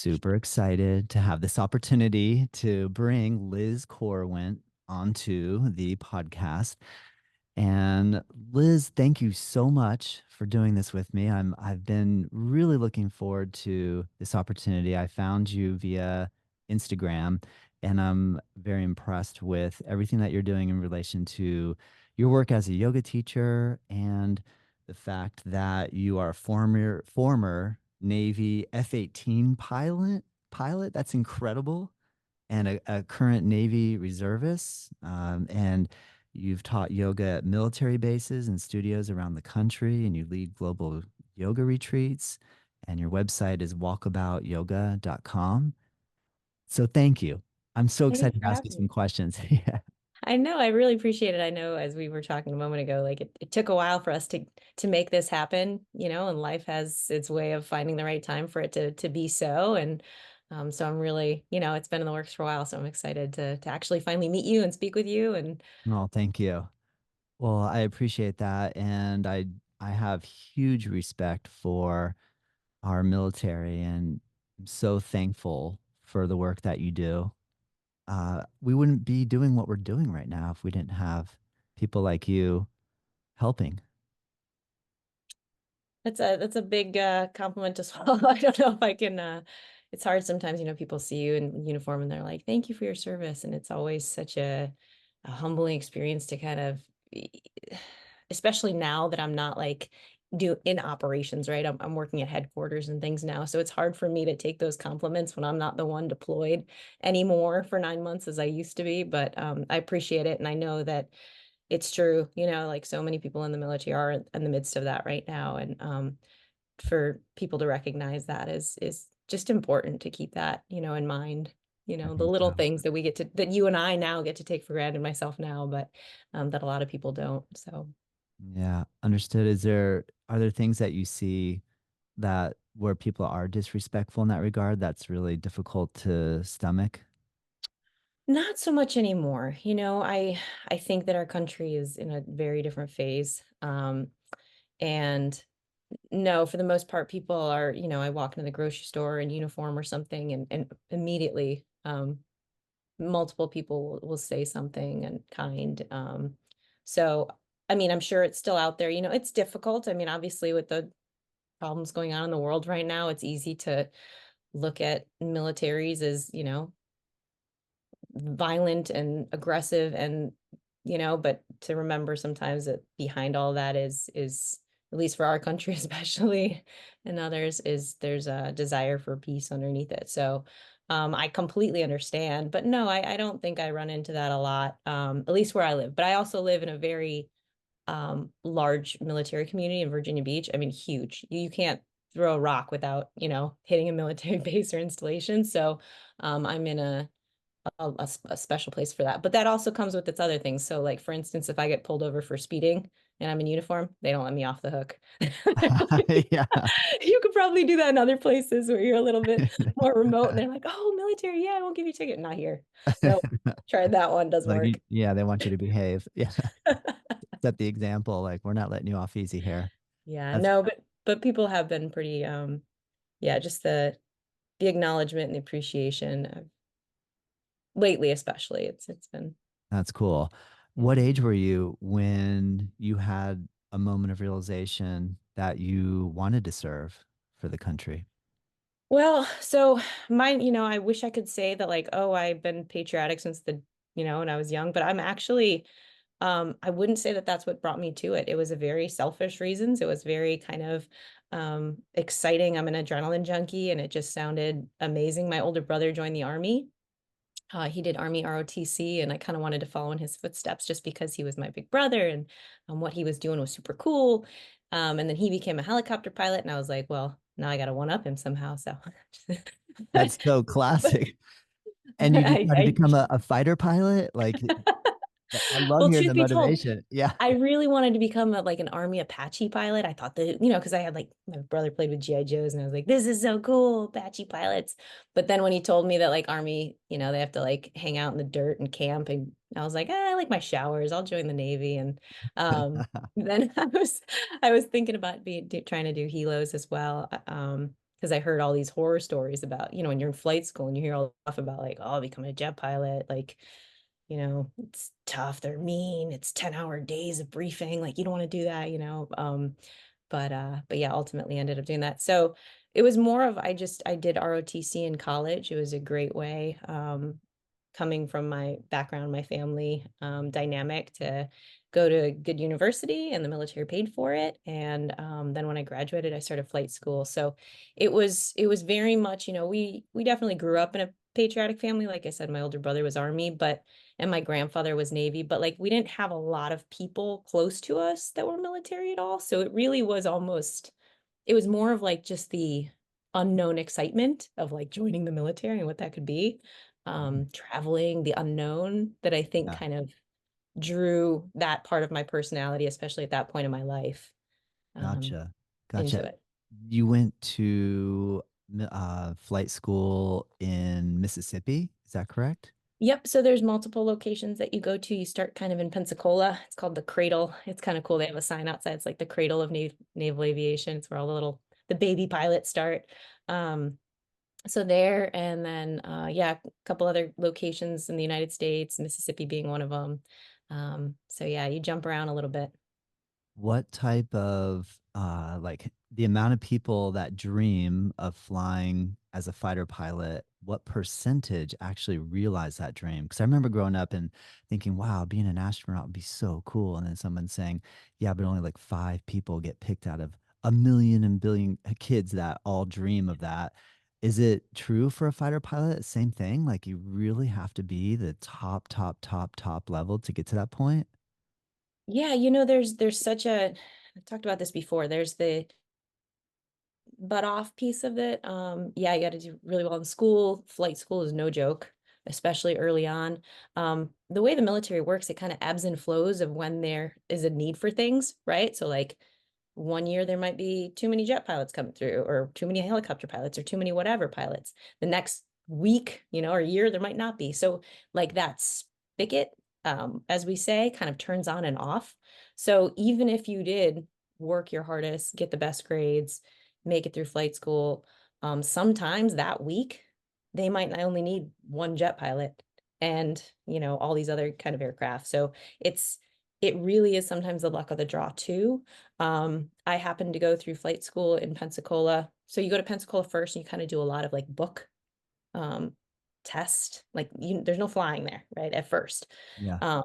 super excited to have this opportunity to bring Liz Corwin onto the podcast. And Liz, thank you so much for doing this with me. I've been really looking forward to this opportunity. I found you via Instagram, and I'm very impressed with everything that you're doing in relation to your work as a yoga teacher and the fact that you are a former Navy F-18 pilot. That's incredible. And a current Navy reservist. And you've taught yoga at military bases and studios around the country, and you lead global yoga retreats. And your website is walkaboutyoga.com. So thank you. I'm so Thank you excited to for ask you having me. some questions. Yeah. I know, I really appreciate it. I know as we were talking a moment ago, like it took a while for us to make this happen, and life has its way of finding the right time for it to be so. And so I'm really, it's been in the works for a while. So I'm excited to actually finally meet you and speak with you. And Oh, thank you. Well, I appreciate that. And I have huge respect for our military, and I'm so thankful for the work that you do. We wouldn't be doing what we're doing right now if we didn't have people like you helping. that's a big compliment to swallow. I don't know if I can it's hard sometimes, people see you in uniform and they're like, thank you for your service. And it's always such a humbling experience to kind of especially now that I'm not like do in operations, right? I'm working at headquarters and things now. So it's hard for me to take those compliments when I'm not the one deployed anymore for 9 months as I used to be. But I appreciate it. And I know that it's true, like so many people in the military are in the midst of that right now. And for people to recognize that is just important to keep that, in mind. I The think little so. things that we get to that you and I now get to take for granted, myself now, but that a lot of people don't. So Yeah, understood. Are there things that you see that where people are disrespectful in that regard that's really difficult to stomach? not so much anymore. I think that our country is in a very different phase. And no, for the most part, people are, I walk into the grocery store in uniform or something and immediately multiple people will say something and kind. So, I mean, I'm sure it's still out there. It's difficult. I mean, obviously, with the problems going on in the world right now, it's easy to look at militaries as, violent and aggressive and, but to remember sometimes that behind all that is at least for our country especially and others is there's a desire for peace underneath it. So I completely understand, but no, I don't think I run into that a lot, at least where I live. But I also live in a very large military community in Virginia Beach. I mean, huge. You can't throw a rock without, hitting a military base or installation. So I'm in a special place for that. But that also comes with its other things. So, like for instance, if I get pulled over for speeding and I'm in uniform, they don't let me off the hook. Yeah. You could probably do that in other places where you're a little bit more remote and they're like, oh, military, yeah, I won't give you a ticket. Not here. No, tried that one, doesn't Like, work. yeah, they want you to behave. Yeah. Set the example. Like, we're not letting you off easy here. Yeah, That's no, but people have been pretty yeah, just the acknowledgement and the appreciation lately especially. It's been that's cool. What yeah. age were you when you had a moment of realization that you wanted to serve for the country? Well, so mine, I wish I could say that like, oh, I've been patriotic since when I was young, but I'm actually, I wouldn't say that that's what brought me to it. It was a very selfish reasons. It was very kind of exciting. I'm an adrenaline junkie and it just sounded amazing. My older brother joined the army. He did Army ROTC, and I kind of wanted to follow in his footsteps just because he was my big brother and what he was doing was super cool. And then he became a helicopter pilot, and I was like, well, now I got to one up him somehow. So That's so classic. And you decided to I become a fighter pilot? Like, I love well, hearing truth the be told, motivation. Yeah. I really wanted to become like an Army Apache pilot. I thought that, because I had like my brother played with GI Joes and I was like, this is so cool, Apache pilots. But then when he told me that like Army, they have to like hang out in the dirt and camp, and I was like, I like my showers. I'll join the Navy. And then I was thinking about trying to do helos as well. because I heard all these horror stories about, when you're in flight school and you hear all the stuff about like, oh, becoming a jet pilot, like, it's tough, they're mean, it's 10-hour days of briefing, like you don't want to do that. But yeah, ultimately ended up doing that. So it was more of I did ROTC in college. It was a great way, coming from my background, my family dynamic, to go to a good university, and the military paid for it. And then when I graduated, I started flight school. So it was very much, we definitely grew up in a patriotic family. Like I said, my older brother was Army, and my grandfather was Navy, but like we didn't have a lot of people close to us that were military at all. So it really was it was more of like just the unknown excitement of like joining the military and what that could be, traveling, the unknown, that I think Yeah. kind of drew that part of my personality, especially at that point in my life, um, Gotcha. into Gotcha. it. You went to flight school in Mississippi. Is that correct? Yep. So there's multiple locations that you go to. You start kind of in Pensacola. It's called the Cradle. It's kind of cool. They have a sign outside. It's like the cradle of naval aviation. It's where all the baby pilots start. Um, so there, and then yeah, a couple other locations in the United States, Mississippi being one of them. So yeah, you jump around a little bit. What type of like the amount of people that dream of flying as a fighter pilot, what percentage actually realize that dream? Because I remember growing up and thinking, wow, being an astronaut would be so cool. And then someone saying, yeah, but only like 5 people get picked out of a million and billion kids that all dream of that. Is it true for a fighter pilot? Same thing? Like you really have to be the top, top, top, top level to get to that point? Yeah, there's such I talked about this before. There's the butt off piece of it. Yeah, you got to do really well in school. Flight school is no joke, especially early on. The way the military works, it kind of ebbs and flows of when there is a need for things, right? So like one year there might be too many jet pilots coming through, or too many helicopter pilots, or too many whatever pilots. The next week, or year, there might not be. So like that spigot, as we say, kind of turns on and off. So even if you did work your hardest, get the best grades, make it through flight school, sometimes that week they might not only need one jet pilot and all these other kind of aircraft. So it really is sometimes the luck of the draw too. I happened to go through flight school in Pensacola. So you go to Pensacola first and you kind of do a lot of like book um, test. Like there's no flying there, right? At first. Yeah. Um,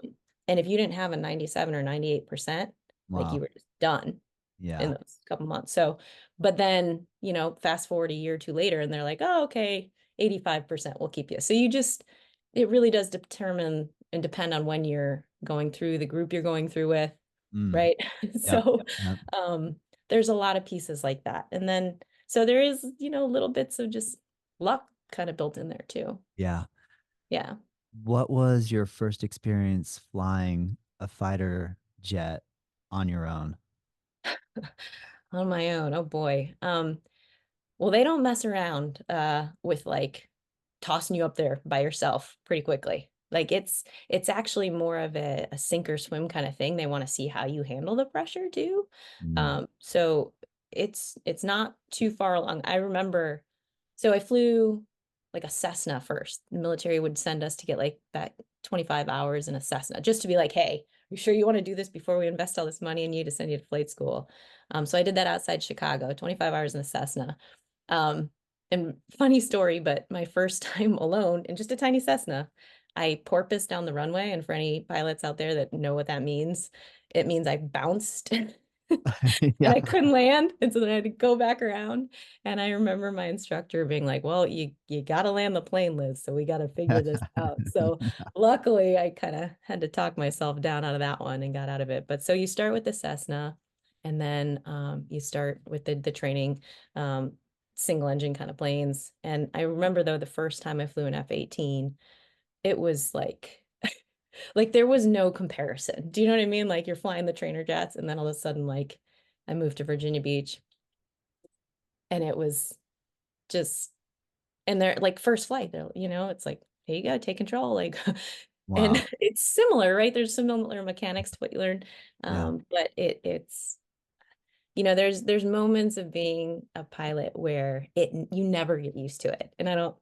and if you didn't have a 97 or 98%, like you Wow. were just done in Yeah. those couple months. So, but then, fast forward a year or two later and they're like, oh, okay, 85% will keep you. So it really does determine and depend on when you're going through, the group you're going through with, Mm. right? Yep. So, Yep. um, there's a lot of pieces like that. And then, so there is, little bits of just luck kind of built in there too. Yeah. Yeah. What was your first experience flying a fighter jet on your own? On my own. Oh boy. Well, they don't mess around with like tossing you up there by yourself pretty quickly. Like it's actually more of a sink or swim kind of thing. They want to see how you handle the pressure too. Mm. So it's not too far along. I remember, so I flew like a Cessna first. The military would send us to get like that 25 hours in a Cessna just to be like, hey, you sure you want to do this before we invest all this money in you to send you to flight school? So I did that outside Chicago, 25 hours in a Cessna. Um, and funny story, but my first time alone in just a tiny Cessna, I porpoised down the runway. And for any pilots out there that know what that means, it means I bounced and Yeah. I couldn't land. And so then I had to go back around. And I remember my instructor being like, well, you gotta land the plane, Liz. So we gotta figure this out. So luckily I kind of had to talk myself down out of that one and got out of it. But so you start with the Cessna and then you start with the training, single engine kind of planes. And I remember though the first time I flew an F-18, it was like there was no comparison. Do you know what I mean? Like you're flying the trainer jets, and then all of a sudden, like I moved to Virginia Beach, and it was just, and they're like first flight. It's like, here you go, take control. Like, and Wow. it's similar, right? There's similar mechanics to what you learn, Yeah. but it's there's moments of being a pilot where you never get used to it. And I don't,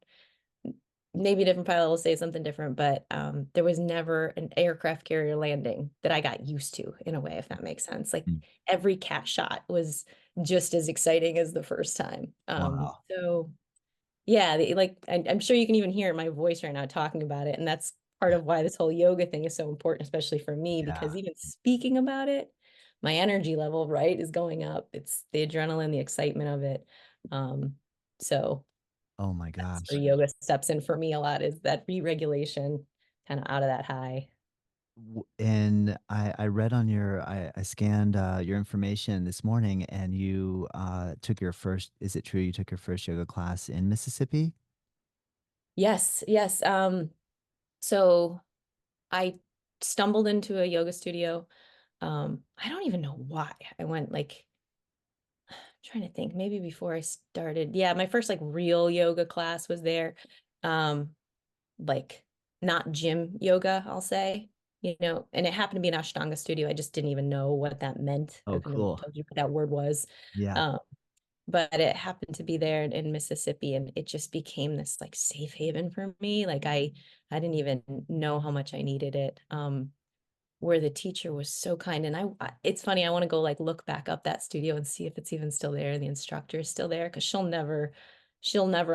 maybe a different pilot will say something different, but there was never an aircraft carrier landing that I got used to in a way, if that makes sense. Like Mm. every cat shot was just as exciting as the first time. Wow. So yeah, I'm sure you can even hear my voice right now talking about it. And that's part of why this whole yoga thing is so important, especially for me, Yeah. because even speaking about it, my energy level, right, is going up. It's the adrenaline, the excitement of it. Um, so Oh my that's where gosh. yoga steps in for me a lot, is that re-regulation kind of out of that high. And I read on I scanned your information this morning and you took your first, is it true you took your first yoga class in Mississippi? Yes, yes. So I stumbled into a yoga studio. I don't even know why. I went like trying to think, maybe before I started. Yeah, my first like real yoga class was there. Um, like not gym yoga, I'll say, and it happened to be an Ashtanga studio. I just didn't even know what that meant. I Oh, couldn't have cool. told you what that word was. Yeah. Um, but it happened to be there in Mississippi, and it just became this like safe haven for me. Like I didn't even know how much I needed it. Where the teacher was so kind, and it's funny, I want to go like look back up that studio and see if it's even still there and the instructor is still there, because she'll never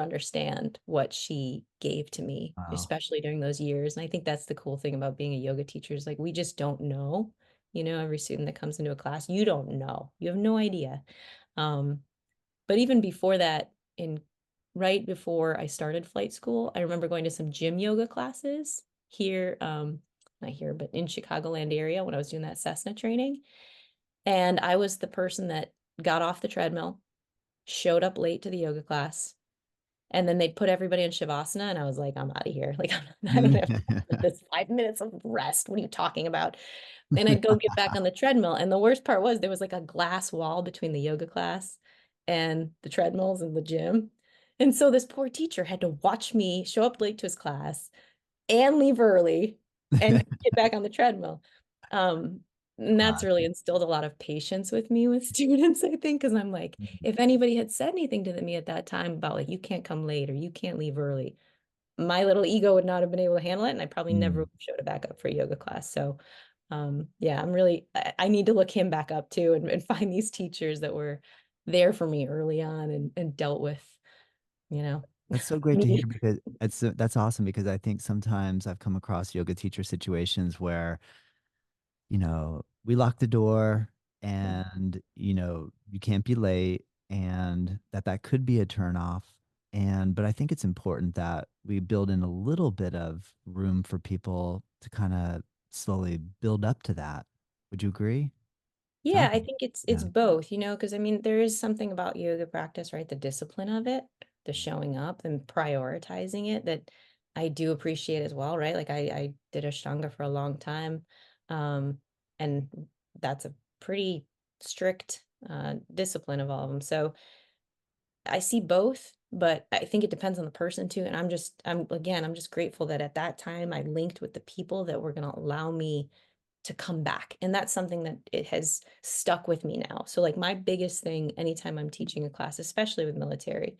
understand what she gave to me, Wow. especially during those years. And I think that's the cool thing about being a yoga teacher, is like we just don't know. Every student that comes into a class, you don't know, you have no idea. um but even before that, in right before I started flight school, I remember going to some gym yoga classes here, not here, but in Chicagoland area when I was doing that Cessna training. And I was the person that got off the treadmill, showed up late to the yoga class, and then they'd put everybody in Shavasana, and I was like, I'm out of here. Like, I don't have time for this 5 minutes of rest. What are you talking about? And I'd go get back on the treadmill. And the worst part was there was like a glass wall between the yoga class and the treadmills in the gym. And so this poor teacher had to watch me show up late to his class and leave early and get back on the treadmill. Um, and that's Gosh. really instilled a lot of patience with me with students, I think, because I'm like, if anybody had said anything to me at that time about like, you can't come late or you can't leave early, my little ego would not have been able to handle it. And I probably never Mm. would have showed it back up for a yoga class. So, yeah, I need to look him back up too, and find these teachers that were there for me early on, and dealt with, you know, That's so great to me. hear because that's awesome because I think sometimes I've come across yoga teacher situations where we lock the door and, you can't be late and that could be a turn off. But I think it's important that we build in a little bit of room for people to kind of slowly build up to that. Would you agree? Yeah, Sounds I like, think it's yeah. both, because I mean, there is something about yoga practice, right? The discipline of it, the showing up and prioritizing it, that I do appreciate as well, right? Like I did Ashtanga for a long time. And that's a pretty strict discipline of all of them. So I see both, but I think it depends on the person too. And I'm just grateful that at that time I linked with the people that were going to allow me to come back. And that's something that it has stuck with me now. So like my biggest thing anytime I'm teaching a class, especially with military,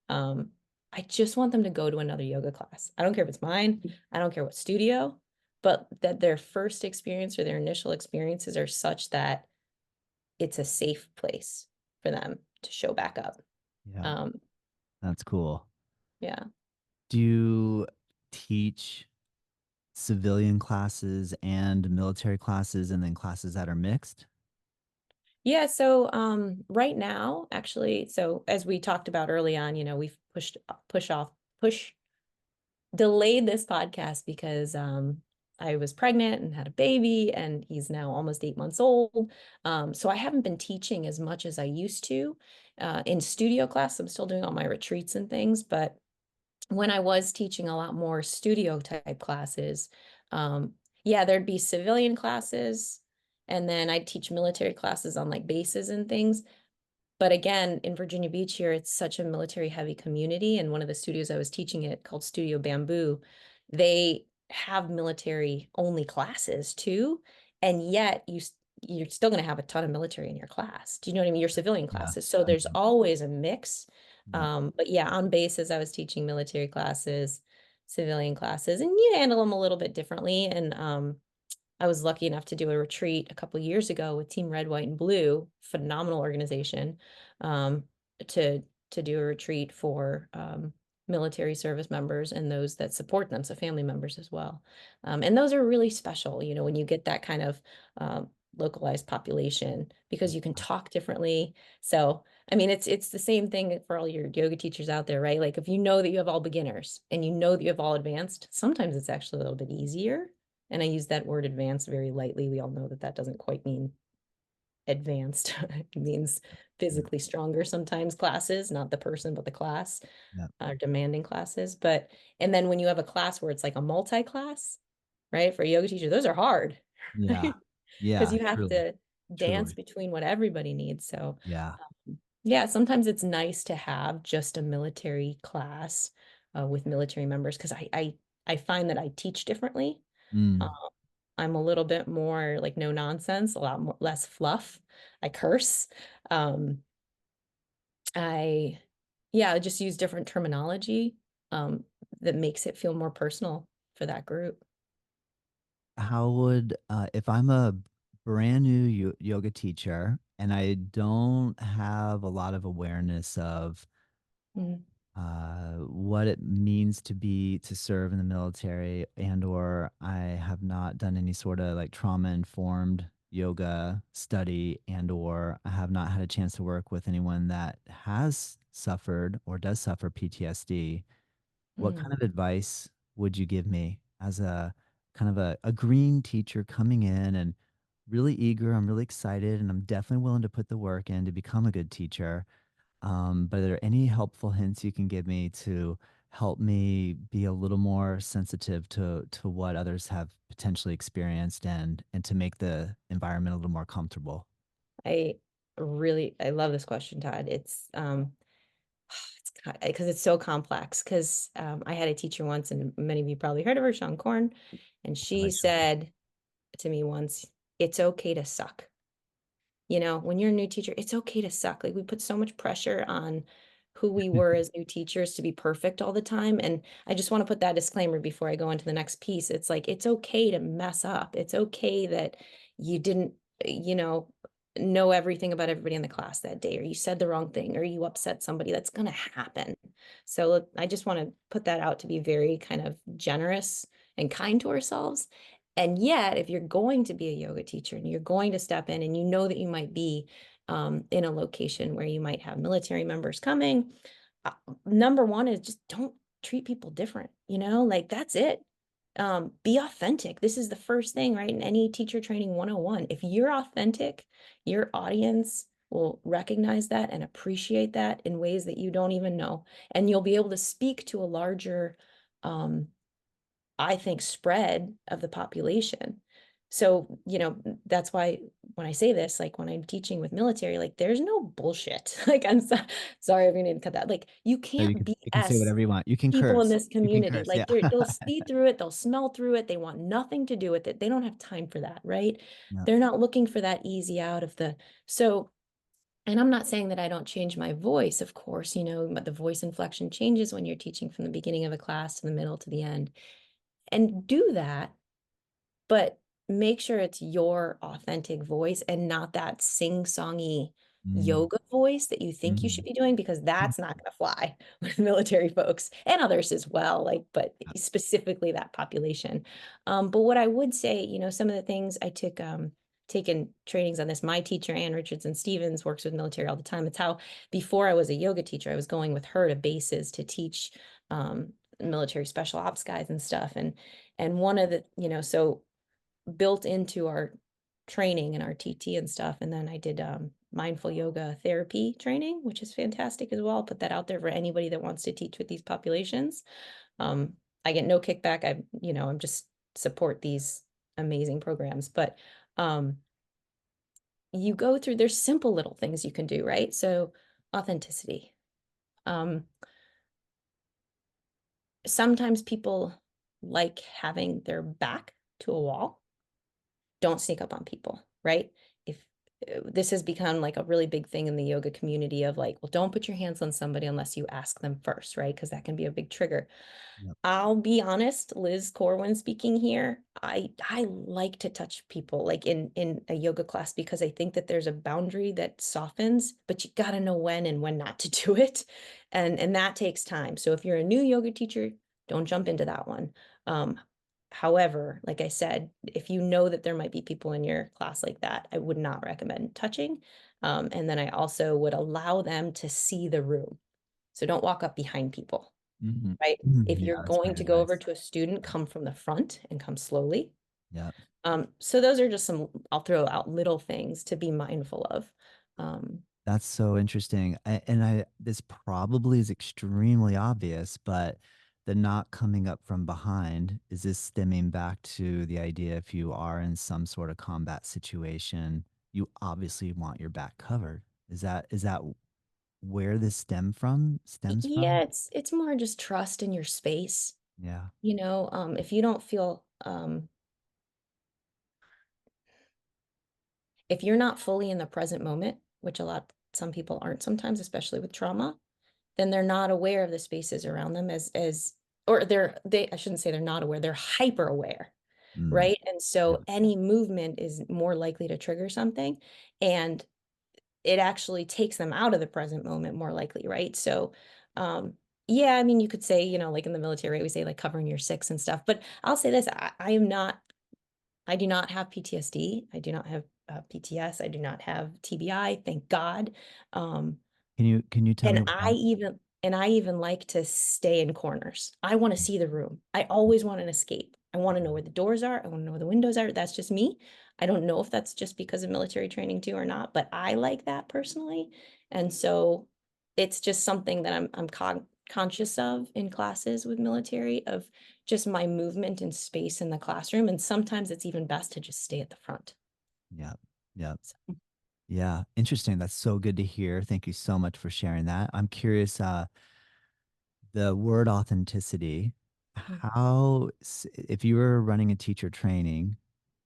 um, I just want them to go to another yoga class. I don't care if it's mine, I don't care what studio, but that their first experience or their initial experiences are such that it's a safe place for them to show back up. Yeah, Um, that's cool. yeah. Do you teach civilian classes and military classes and then classes that are mixed? Yeah, so right now, actually, so as we talked about early on, we've push delayed this podcast because I was pregnant and had a baby, and he's now almost 8 months old. So I haven't been teaching as much as I used to in studio class. I'm still doing all my retreats and things, but when I was teaching a lot more studio type classes, yeah, there'd be civilian classes, and then I'd teach military classes on like bases and things. But again, in Virginia Beach here, it's such a military heavy community. And one of the studios I was teaching at, called Studio Bamboo, they have military only classes too. And yet you're still going to have a ton of military in your class. Do you know what I mean? Your civilian Yeah. classes. So I there's know. always a mix. Yeah. But yeah, on bases, I was teaching military classes, civilian classes, and you handle them a little bit differently. And I was lucky enough to do a retreat a couple years ago with Team Red, White, and Blue, phenomenal organization, um, to do a retreat for military service members and those that support them, so family members as well. And those are really special, you know, when you get that kind of localized population because you can talk differently. So, I mean, it's the same thing for all your yoga teachers out there, right? Like if you know that you have all beginners and you know that you have all advanced, sometimes it's actually a little bit easier, and I use that word advanced very lightly. We all know that that doesn't quite mean advanced. It means Yeah. physically stronger sometimes classes, not the person, but the class, Yeah. demanding classes. But, and then when you have a class where it's like a multi-class, right? For a yoga teacher, those are hard, Yeah. right? Because Yeah. you have Truly. to dance Truly. between what everybody needs. So, Yeah. yeah, sometimes it's nice to have just a military class with military members because I find that I teach differently. Mm. I'm a little bit more like no nonsense, a lot more less fluff. I curse. Um, I yeah, I just use different terminology um, that makes it feel more personal for that group. How would, if I'm a brand new yoga teacher and I don't have a lot of awareness of Mm, what it means to serve in the military, and or I have not done any sort of like trauma informed yoga study, and or I have not had a chance to work with anyone that has suffered or does suffer PTSD. What kind mm. of advice would you give me as a kind of a green teacher coming in and really eager? I'm really excited and I'm definitely willing to put the work in to become a good teacher. But are there any helpful hints you can give me to help me be a little more sensitive to what others have potentially experienced, and to make the environment a little more comfortable? I I love this question, Todd. It's because it's so complex. Because I had a teacher once, and many of you probably heard of her, Sean Corn, and she Congratulations. said to me once, "It's okay to suck." You know, when you're a new teacher, it's okay to suck. Like we put so much pressure on who we were as new teachers to be perfect all the time. And I just want to put that disclaimer before I go into the next piece. It's like, it's okay to mess up. It's okay that you didn't, you know everything about everybody in the class that day, or you said the wrong thing, or you upset somebody. That's going to happen. So I just want to put that out to be very kind of generous and kind to ourselves. And yet, if you're going to be a yoga teacher and you're going to step in and you know that you might be in a location where you might have military members coming, uh, number one is just don't treat people different, you know, like that's it. Be authentic. This is the first thing, right? In any teacher training 101, if you're authentic, your audience will recognize that and appreciate that in ways that you don't even know. And you'll be able to speak to a larger um, I think, spread of the population. So, you know, that's why when I say this, like when I'm teaching with military, like there's no bullshit. Like sorry if you need to cut that. Like you No, can't you can say BS whatever you want. You can people in curse. this You can community. curse. Like Yeah. they'll see through it, they'll smell through it. They want nothing to do with it. They don't have time for that, right? Yeah. They're not looking for that easy out of the so and I'm not saying that I don't change my voice, of course, you know, but the voice inflection changes when you're teaching from the beginning of a class to the middle to the end. And do that, but make sure it's your authentic voice and not that sing-songy Mm. yoga voice that you think you should Mm. be doing, because that's not going to fly with military folks and others as well, like, but specifically that population. But what I would say, you know, some of the things I took taken trainings on this. My teacher, Ann Richardson Stevens, works with military all the time. It's how before I was a yoga teacher, I was going with her to bases to teach military special ops guys and stuff. And one of the, you know, so built into our training and our TT and stuff. And then I did mindful yoga therapy training, which is fantastic as well. I'll put that out there for anybody that wants to teach with these populations. Um, I get no kickback. I'm just support these amazing programs. But um, you go through, there's simple little things you can do, right? So authenticity. Um, Sometimes people like having their back to a wall. Don't sneak up on people, right? this has become like a really big thing in the yoga community of like, well, don't put your hands on somebody unless you ask them first, right? Because that can be a big trigger. Yep. I'll be honest, Liz Corwin speaking here. I like to touch people like in a yoga class because I think that there's a boundary that softens, but you got to know when and when not to do it. And that takes time. So if you're a new yoga teacher, don't jump into that one. Um, However, like I said, if you know that there might be people in your class like that, I would not recommend touching. And then I also would allow them to see the room. So don't walk up behind people, Mhm. right? Mhm. If Yeah, you're that's going great to go over advice. to a student, come from the front and come slowly. Yep. So those are just some, I'll throw out little things to be mindful of. Um, That's so interesting. And this probably is extremely obvious, but the not coming up from behind, is this stemming back to the idea if you are in some sort of combat situation, you obviously want your back covered. Is that where this stems yeah, from? it's more just trust in your space. Yeah. If you don't feel, if you're not fully in the present moment, which some people aren't sometimes, especially with trauma, then they're not aware of the spaces around them or I shouldn't say they're not aware, they're hyper aware, Mm, right? And yeah. so any movement is more likely to trigger something, and it actually takes them out of the present moment more likely, right? So, yeah, I mean, you could say, like in the military, right, we say like covering your six and stuff, but I'll say this, I do not have PTSD. I do not have PTS. I do not have TBI, thank God. Um, Can you tell me and what I that? even and I even like to stay in corners. I want to see the room. I always want an escape. I want to know where the doors are. I want to know where the windows are. That's just me. I don't know if that's just because of military training too or not, but I like that personally. And so it's just something that I'm conscious of in classes with military of just my movement and space in the classroom. And sometimes it's even best to just stay at the front. Yeah. Yeah. So, Yeah. Interesting. That's so good to hear. Thank you so much for sharing that. I'm curious, the word authenticity, if you were running a teacher training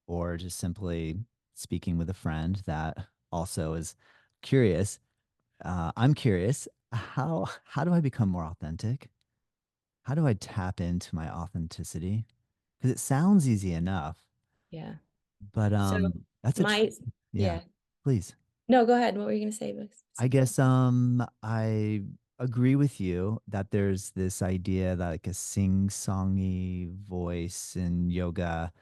or just simply speaking with a friend that also is curious, I'm curious, how do I become more authentic? How do I tap into my authenticity? Because it sounds easy enough, yeah. but So that's my, yeah, yeah. please. No, go ahead. What were you going to say I specifically? guess I agree with you that there's this idea that like a sing-songy voice in yoga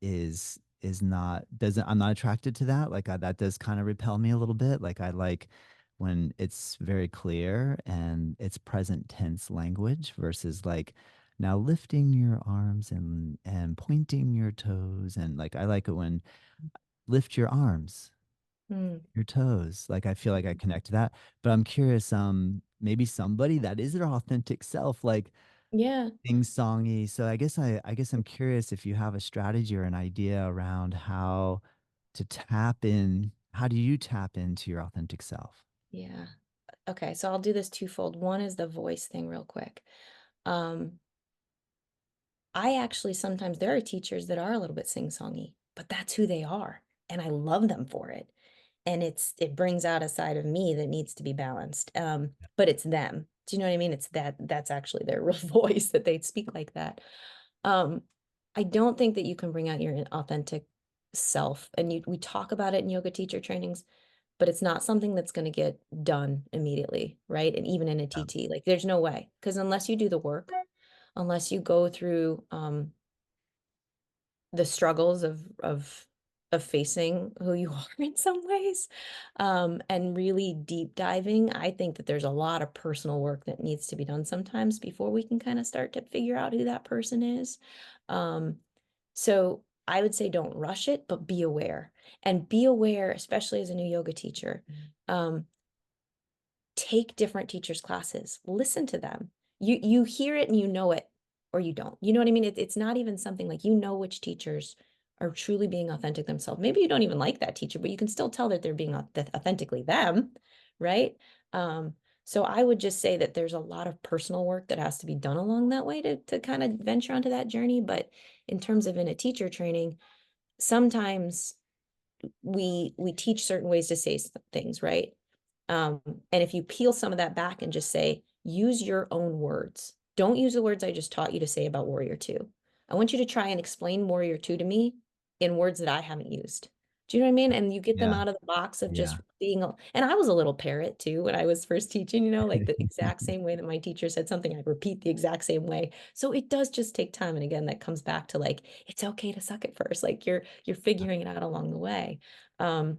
is not doesn't I'm not attracted to that. Like that does kind of repel me a little bit. Like I like when it's very clear and it's present tense language versus like now lifting your arms and pointing your toes, and like I like it when lift your arms, Mm, your toes. Like I feel like I connect to that. But I'm curious, maybe somebody that is their authentic self, like yeah, sing songy. So I guess I'm curious if you have a strategy or an idea around how to tap in. How do you tap into your authentic self? yeah. Okay, so I'll do this twofold. One is the voice thing real quick. Um, I actually sometimes there are teachers that are a little bit sing-songy, but that's who they are, and I love them for it. And it brings out a side of me that needs to be balanced. But it's them. Do you know what I mean? That's actually their real voice that they speak like that. Um, I don't think that you can bring out your authentic self. And we talk about it in yoga teacher trainings, but it's not something that's going to get done immediately, right? And even in a Yeah. TT, like there's no way. Because unless you do the work, unless you go through the struggles of facing who you are in some ways, and really deep diving, I think that there's a lot of personal work that needs to be done sometimes before we can kind of start to figure out who that person is. Um, so I would say don't rush it, but be aware. And be aware, especially as a new yoga teacher. Um, Take different teachers' classes, listen to them. You hear it and you know it, or you don't. You know what I mean? It's not even something like you know which teachers are truly being authentic themselves. Maybe you don't even like that teacher, but you can still tell that they're being authentically them, right? Um, so I would just say that there's a lot of personal work that has to be done along that way to kind of venture onto that journey. But in terms of in a teacher training, sometimes we teach certain ways to say things, right? And if you peel some of that back and just say, use your own words. Don't use the words I just taught you to say about Warrior Two. I want you to try and explain Warrior Two to me in words that I haven't used. Do you know what I mean? And you get them Yeah. out of the box of Yeah. just being, and I was a little parrot too when I was first teaching, like the exact same way that my teacher said something, I repeat the exact same way. So it does just take time. And again, that comes back to like, it's okay to suck at first. Like you're figuring it out along the way. Um,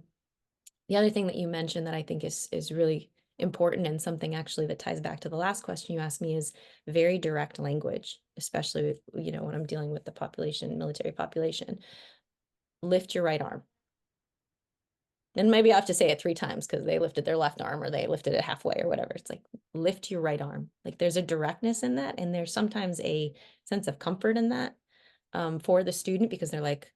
the other thing that you mentioned that I think is really important and something actually that ties back to the last question you asked me is very direct language, especially with, when I'm dealing with the population, military population. Lift your right arm. And maybe I have to say it 3 times because they lifted their left arm or they lifted it halfway or whatever. It's like lift your right arm. Like there's a directness in that, and there's sometimes a sense of comfort in that for the student because they're like,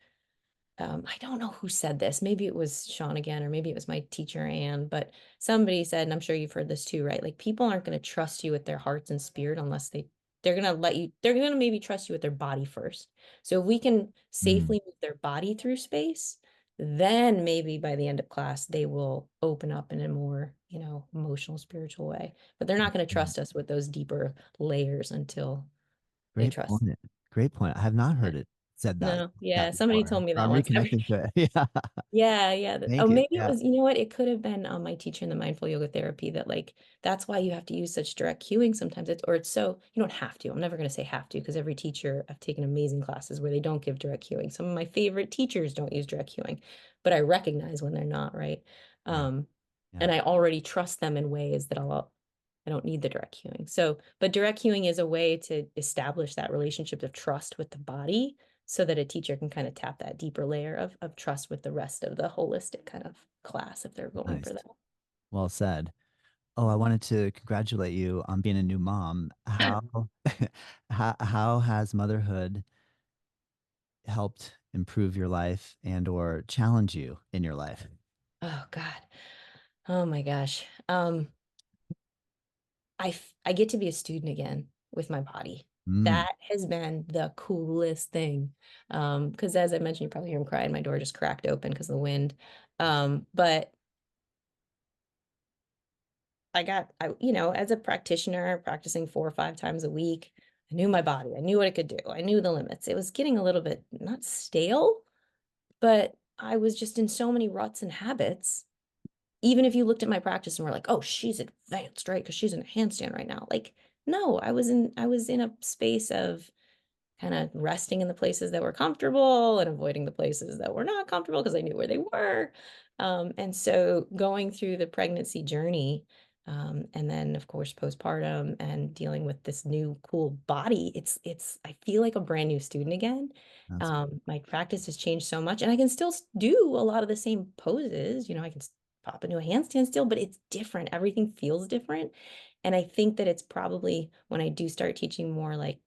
I don't know who said this. Maybe it was Sean again, or maybe it was my teacher, Anne, but somebody said, and I'm sure you've heard this too, right? Like people aren't going to trust you with their hearts and spirit unless they're going to they're going to maybe trust you with their body first. So if we can Mm, safely move their body through space, then maybe by the end of class, they will open up in a more, emotional, spiritual way. But they're not going to mm. trust us with those deeper layers until they Great trust. point. Great point. I have not Yeah. heard it said No, yeah, that somebody before. told me So that I'm once. reconnecting to it. Yeah. Yeah, yeah. Oh, Thank you. maybe it Yeah. was, you know what? It could have been my teacher in the mindful yoga therapy that like that's why you have to use such direct cueing sometimes. It's so you don't have to. I'm never going to say have to because every teacher I've taken amazing classes where they don't give direct cueing. Some of my favorite teachers don't use direct cueing, but I recognize when they're not, right? Yeah. Um, Yeah. and I already trust them in ways that I don't need the direct cueing. So, but direct cueing is a way to establish that relationship of trust with the body so that a teacher can kind of tap that deeper layer of trust with the rest of the holistic kind of class if they're going Nice. for that. Well said. Oh, I wanted to congratulate you on being a new mom. How how has motherhood helped improve your life and or challenge you in your life? Oh God. Oh my gosh. I get to be a student again with my body. Mm, That has been the coolest thing. Because as I mentioned, you probably hear him crying. My door just cracked open because of the wind. But as a practitioner practicing 4 or 5 times a week, I knew my body. I knew what it could do. I knew the limits. It was getting a little bit not stale, but I was just in so many ruts and habits. Even if you looked at my practice and were like, "Oh, she's advanced, right? Because she's in a handstand right now." Like, no, I was in a space of kind of resting in the places that were comfortable and avoiding the places that were not comfortable because I knew where they were. And so going through the pregnancy journey, and then of course postpartum and dealing with this new cool body, I feel like a brand new student again. that's My practice has changed so much, and I can still do a lot of the same poses. I can pop into a handstand still, but it's different. Everything feels different. And I think that it's probably when I do start teaching more like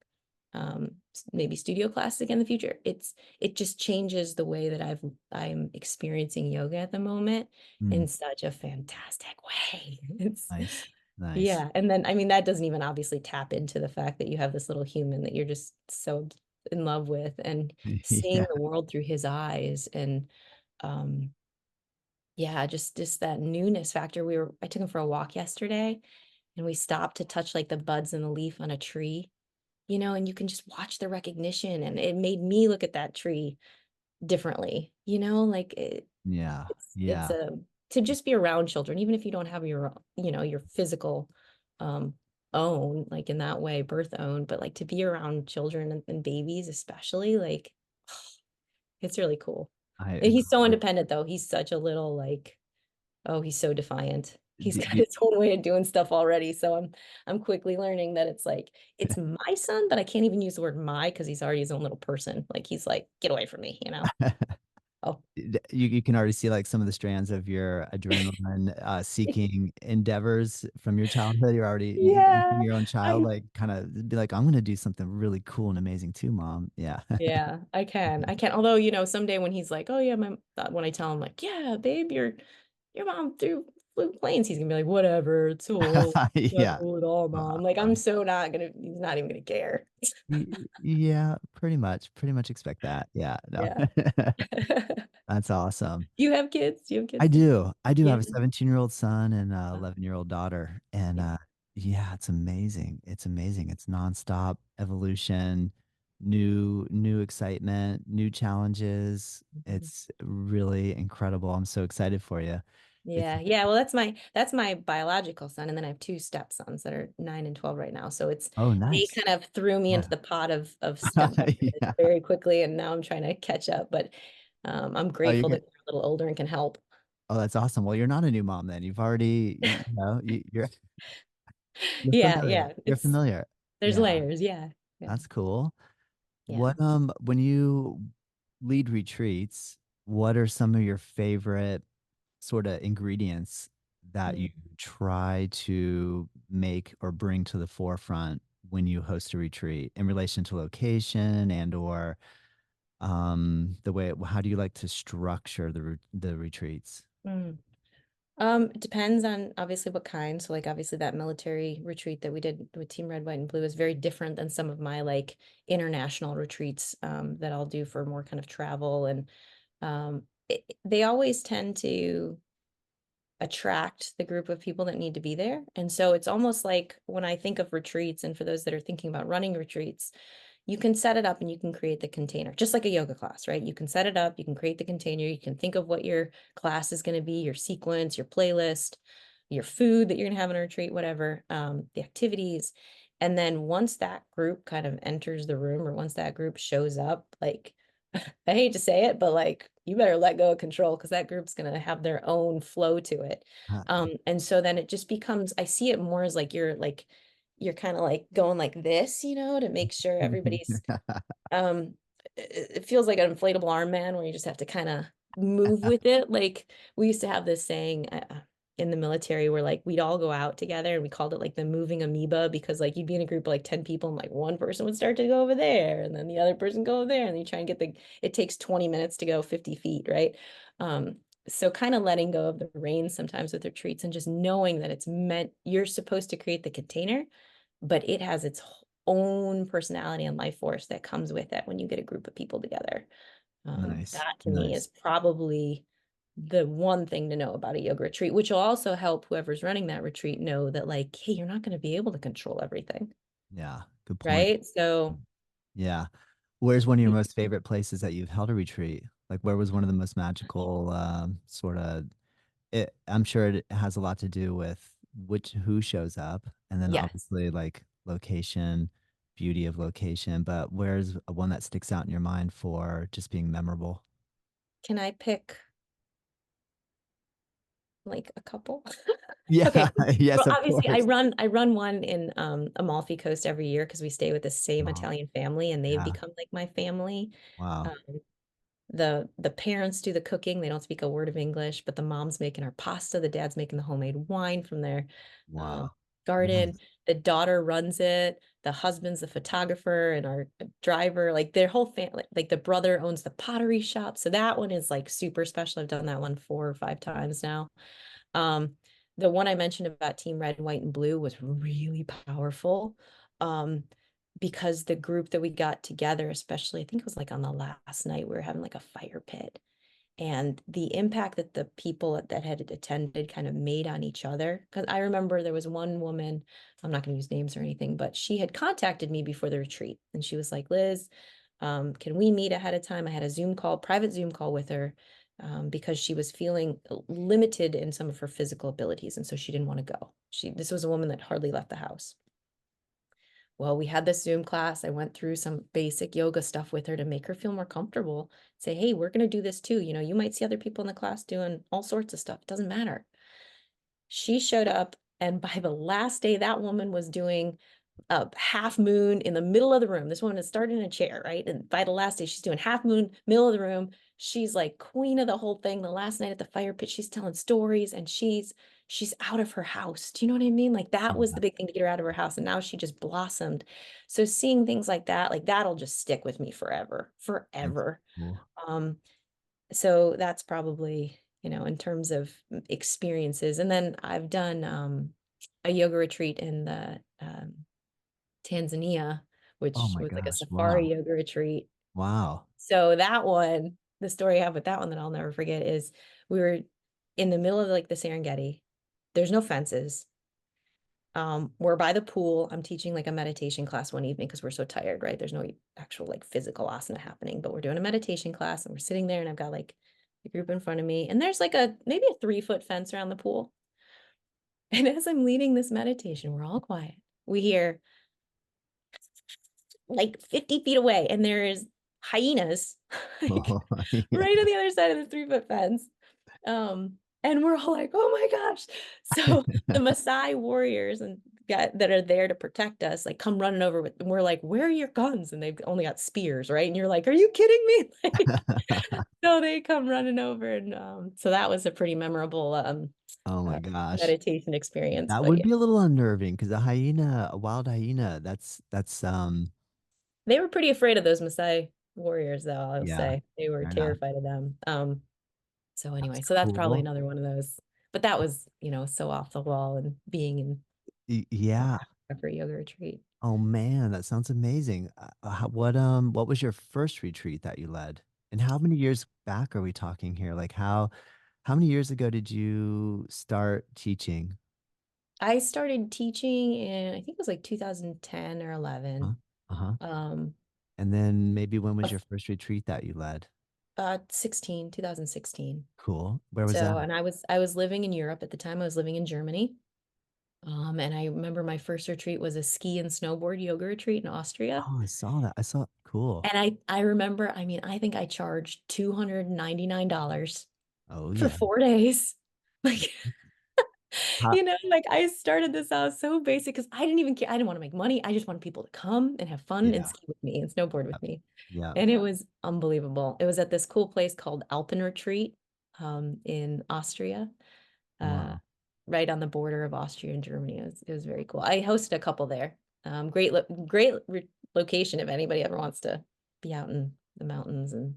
maybe studio classes again in the future. It just changes the way that I'm experiencing yoga at the moment mm, in such a fantastic way. It's nice. Nice. yeah, and then I mean that doesn't even obviously tap into the fact that you have this little human that you're just so in love with and seeing Yeah. the world through his eyes and um yeah, just that newness factor. I took him for a walk yesterday and we stopped to touch like the buds and the leaf on a tree, and you can just watch the recognition and it made me look at that tree differently, like Yeah. it's Yeah. a to just be around children, even if you don't have your physical um own, like in that way, birth own, but like to be around children and babies, especially like it's really cool. I And he's so agree. independent though. He's such a little like, oh, he's so defiant. He's Do, got do, his own way of doing stuff already. So I'm quickly learning that it's like it's my son, but I can't even use the word my because he's already his own little person. Like he's like, get away from me. Oh. you can already see like some of the strands of your adrenaline seeking endeavors from your childhood. You're already Yeah. your own child, I like kind of be like, I'm gonna do something really cool and amazing too, mom. Yeah. yeah, I can. I can. Although, someday when he's like, oh yeah, when I tell him like, yeah, babe, your mom threw flew planes. He's gonna be like, whatever, it's so old. Not Yeah. cool at all, Uh, mom. Like, I'm so not gonna, he's not even gonna care. yeah, pretty much expect that. Yeah, no. Yeah. That's awesome. Do you have kids? Do you have kids too? I do Yeah. have a 17-year-old son and a Wow. 11-year-old daughter. And Yeah. yeah, it's amazing. It's amazing. It's nonstop evolution, new excitement, new challenges. Mhm. It's really incredible. I'm so excited for you. It's Yeah, yeah. Well, that's my biological son, and then I have two stepsons that are 9 and 12 right now. So it's oh, they nice. kind of threw me into Yeah. the pot of stepmotherhood Yeah. very quickly, and now I'm trying to catch up. But I'm Oh, you're grateful that good. they're a little older and can help. Oh, that's awesome. Well, you're not a new mom then. You've already, you're Yeah, familiar. yeah. You're It's familiar. there's Yeah, layers. Yeah, yeah, that's cool. yeah. What when you lead retreats, what are some of your favorite sort of ingredients that you Mm. try to make or bring to the forefront when you host a retreat in relation to location and or the way how do you like to structure the retreats? Mm. It depends on obviously what kind. So like obviously that military retreat that we did with Team Red, White, and Blue is very different than some of my like international retreats that I'll do for more kind of travel and they always tend to attract the group of people that need to be there. And so it's almost like when I think of retreats, and for those that are thinking about running retreats, you can set it up and you can create the container, just like a yoga class, right? You can set it up, you can create the container, you can think of what your class is going to be, your sequence, your playlist, your food that you're going to have in a retreat, whatever, the activities. And then once that group kind of enters the room or once that group shows up, like I hate to say it, but like you better let go of control because that group's gonna have their own flow to it. Uh, And so then it just becomes, I see it more as like you're kind of like going like this, to make sure everybody's um it feels like an inflatable arm man where you just have to kind of move with it. Like we used to have this saying in the military where like we'd all go out together and we called it like the moving amoeba because like you'd be in a group of like 10 people and like one person would start to go over there and then the other person go over there and then you try and it takes 20 minutes to go 50 feet, right? Um, so kind of letting go of the reins sometimes with retreats and just knowing that it's meant you're supposed to create the container, but it has its own personality and life force that comes with it when you get a group of people together. nice. That to me is Nice. probably the one thing to know about a yoga retreat, which will also help whoever's running that retreat know that, like, hey, you're not going to be able to control everything, Yeah, good point. right? So, Yeah. Where's one of your most favorite places that you've held a retreat? Like where was one of the most magical sort of I'm sure it has a lot to do with who shows up and then yes. obviously like location, beauty of location, but where's one that sticks out in your mind for just being memorable? Can I pick like a couple? Yeah, Okay. yes, Well, of obviously I course. run I run one in Amalfi Coast every year because we stay with the same Wow. Italian family and they've Yeah. become like my family. Wow. Um, the parents do the cooking. They don't speak a word of English, but the mom's making our pasta, the dad's making the homemade wine from their um, Wow. garden. Nice. The daughter runs it. The husband's the photographer and our driver. Like their whole family, like the brother owns the pottery shop. So that one is like super special. I've done that one 4 or 5 times now. Um, the one I mentioned about Team Red, White, and Blue was really powerful. Um, because the group that we got together, especially, I think it was like on the last night, we were having like a fire pit. And the impact that the people that had attended kind of made on each other. Because I remember there was one woman, I'm not going to use names or anything, but she had contacted me before the retreat. And she was like, Liz, can we meet ahead of time? I had a Zoom call, private Zoom call with her because she was feeling limited in some of her physical abilities. And so she didn't want to go. This was a woman that hardly left the house. Well, we had this Zoom class. I went through some basic yoga stuff with her to make her feel more comfortable. Say, hey, we're going to do this too. You might see other people in the class doing all sorts of stuff. It doesn't matter. She showed up, and by the last day, that woman was doing a half moon in the middle of the room. This woman had started in a chair, right? And by the last day, she's doing half moon, middle of the room. She's like queen of the whole thing. The last night at the fire pit, she's telling stories and she's out of her house. Do you know what I mean? Like that was Yeah. the big thing to get her out of her house. And now she just blossomed. So seeing things like that'll just stick with me forever, That's forever. cool. Um, so that's probably, in terms of experiences. And then I've done a yoga retreat in the Tanzania, Oh which my was like a gosh. safari Wow. yoga retreat. Wow. So that one, the story I have with that one that I'll never forget is we were in the middle of like the Serengeti. There's no fences. We're by the pool. I'm teaching like a meditation class one evening because we're so tired, right? There's no actual like physical asana happening, but we're doing a meditation class and we're sitting there and I've got like a group in front of me and there's like maybe a 3 foot fence around the pool. And as I'm leading this meditation, we're all quiet. We hear like 50 feet away and there's hyenas like Oh, yeah. right on the other side of the 3 foot fence. And we're all like, oh my gosh. So the Maasai warriors and that are there to protect us, like come running over with, and we're like, where are your guns? And they've only got spears, right? And you're like, are you kidding me? Like, so they come running over. And so that was a pretty memorable Oh my uh, gosh. meditation experience. That But would yeah, be a little unnerving because a wild hyena, that's they were pretty afraid of those Maasai warriors, though, I'll yeah, say. They were fair enough. terrified of them. So That's anyway, so that's probably cool. another one of those. But that was, so off the wall and being in Yeah. for a yoga retreat. Oh man, that sounds amazing. What was your first retreat that you led? And how many years back are we talking here? Like how many years ago did you start teaching? I started teaching in, I think it was like 2010 or Huh? 11. Uh-huh. Um, And then maybe when was of- your first retreat that you led? 2016. Cool. Where was So, that? and I was living in Europe at the time. I was living in Germany. And I remember my first retreat was a ski and snowboard yoga retreat in Austria. Oh, I saw that. I saw cool. And I remember, I mean, I think I charged $299 Oh for yeah. 4 days. Like, How, like I started this out so basic because I didn't even care. I didn't want to make money. I just wanted people to come and have fun and yeah. ski with me and snowboard with Yep. me. Yeah. And it was unbelievable. It was at this cool place called Alpen Retreat in Austria, uh, Wow. right on the border of Austria and Germany. It was very cool. I hosted a couple there. Great location if anybody ever wants to be out in the mountains and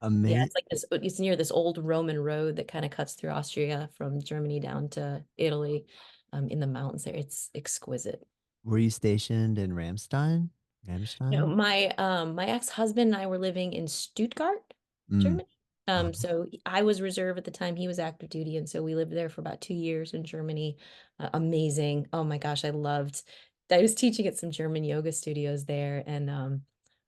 yeah, Amazing. it's like this, it's near this old Roman road that kind of cuts through Austria from Germany down to Italy, in the mountains there. It's exquisite. Were you stationed in Ramstein? No, Ramstein? my ex-husband and I were living in Stuttgart, Mm. Germany. Uh, So I was reserve at the time. He was active duty, and so we lived there for about 2 years in Germany. Amazing. Oh my gosh, I loved. I was teaching at some German yoga studios there, and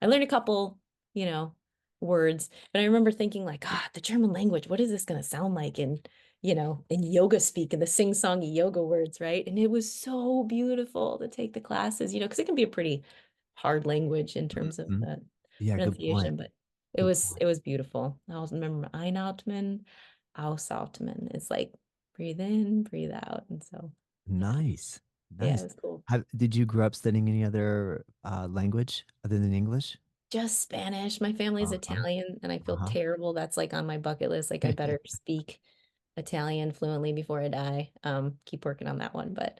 I learned a couple, you know, words. But I remember thinking like, ah, the German language. What is this going to sound like in yoga speak and the sing-songy yoga words, right? And it was so beautiful to take the classes, because it can be a pretty hard language in terms of mhm. the Yeah, good point. pronunciation, but it Good was point. it was beautiful. I also remember einatmen, ausatmen. It's like breathe in, breathe out. And so Nice. yeah, it Nice. was cool. Did you grow up studying any other language other than English? Just Spanish. My family's Uh-huh. Italian and I feel Uh-huh. terrible. That's like on my bucket list. Like I better speak Italian fluently before I die. Keep working on that one. But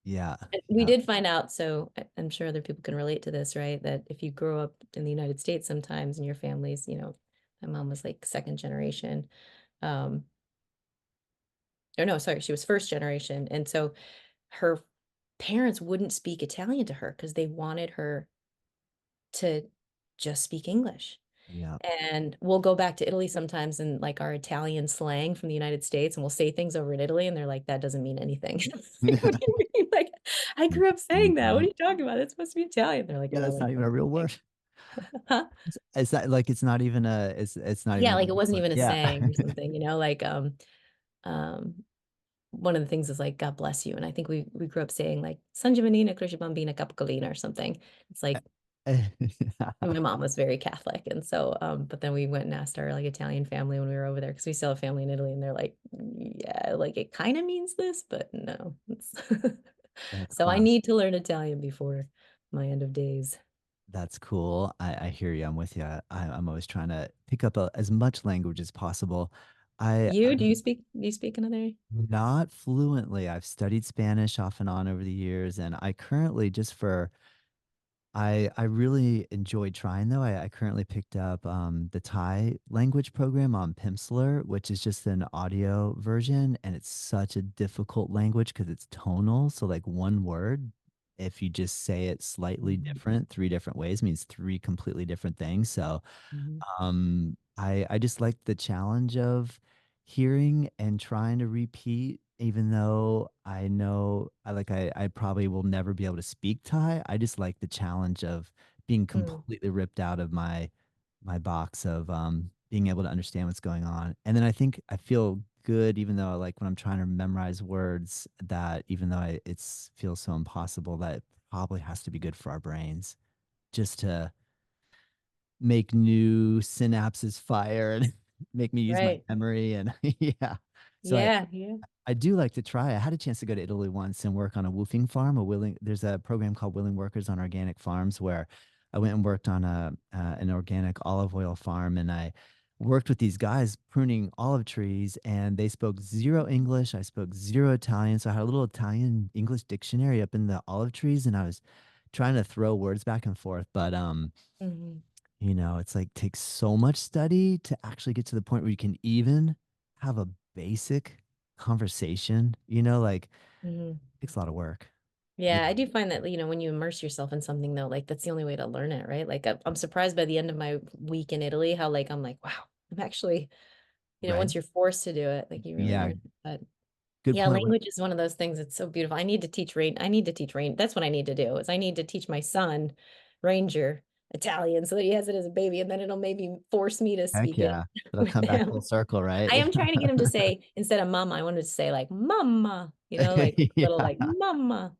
Yeah. we Yeah. did find out, so I'm sure other people can relate to this, right? That if you grow up in the United States sometimes in your families, my mom was like second generation. Um, or no, sorry, she was first generation. And so her parents wouldn't speak Italian to her because they wanted her to just speak English. Yeah. And we'll go back to Italy sometimes and like our Italian slang from the United States, and we'll say things over in Italy, and they're like, that doesn't mean anything. Like, what do you mean? Like, I grew up saying that. What are you talking about? It's supposed to be Italian. They're like, Yeah, well, that's like, not even a real word. huh? It's that like it's not even it's not even Yeah, a like it real wasn't word. even a Yeah. saying or something, like um one of the things is like God bless you. And I think we grew up saying like San Giovannina Croce Bambina Capocolina or something. It's like my mom was very Catholic. And so but then we went and asked our like Italian family when we were over there because we still have family in Italy and they're like, yeah, like it kind of means this, but no. It's That's so I class. need to learn Italian before my end of days. That's cool. I hear you. I'm with you. I'm always trying to pick up as much language as possible. You, do I'm you speak another? not fluently. I've studied Spanish off and on over the years, and I currently just for I really enjoyed trying though. I currently picked up the Thai language program on Pimsleur, which is just an audio version, and it's such a difficult language because it's tonal. So like one word, if you just say it slightly Mhm, different, three different ways means three completely different things. So mhm, I just like the challenge of hearing and trying to repeat, even though I know I probably will never be able to speak Thai. I just like the challenge of being mm, completely ripped out of my box of being able to understand what's going on. And then I think I feel good, even though like when I'm trying to memorize words, that even though it's feels so impossible, that it probably has to be good for our brains just to make new synapses fire and make me use my right. memory and yeah. So Yeah, yeah. I do like to try. I had a chance to go to Italy once and work on a woofing farm, there's a program called Willing Workers on Organic Farms where I went and worked on a an organic olive oil farm, and I worked with these guys pruning olive trees, and they spoke zero English. I spoke zero Italian. So I had a little Italian English dictionary up in the olive trees, and I was trying to throw words back and forth, but Mhm, it's like takes so much study to actually get to the point where you can even have a basic conversation, like mhm. it takes a lot of work. Yeah. Yeah, I do find that, when you immerse yourself in something though, like that's the only way to learn it, right? Like I'm surprised by the end of my week in Italy how like I'm like, wow, I'm actually, Right. once you're forced to do it, like you really Yeah. learn. But Good yeah, point. language is one of those things that's so beautiful. I need to teach rain. I need to teach rain. That's what I need to do is I need to teach my son Ranger Italian so that he has it as a baby, and then it'll maybe force me to Heck speak it yeah. It'll with come back full him. circle, I right? am trying to get him to say instead of mama, I wanted to say like mama, like little Yeah. like mama.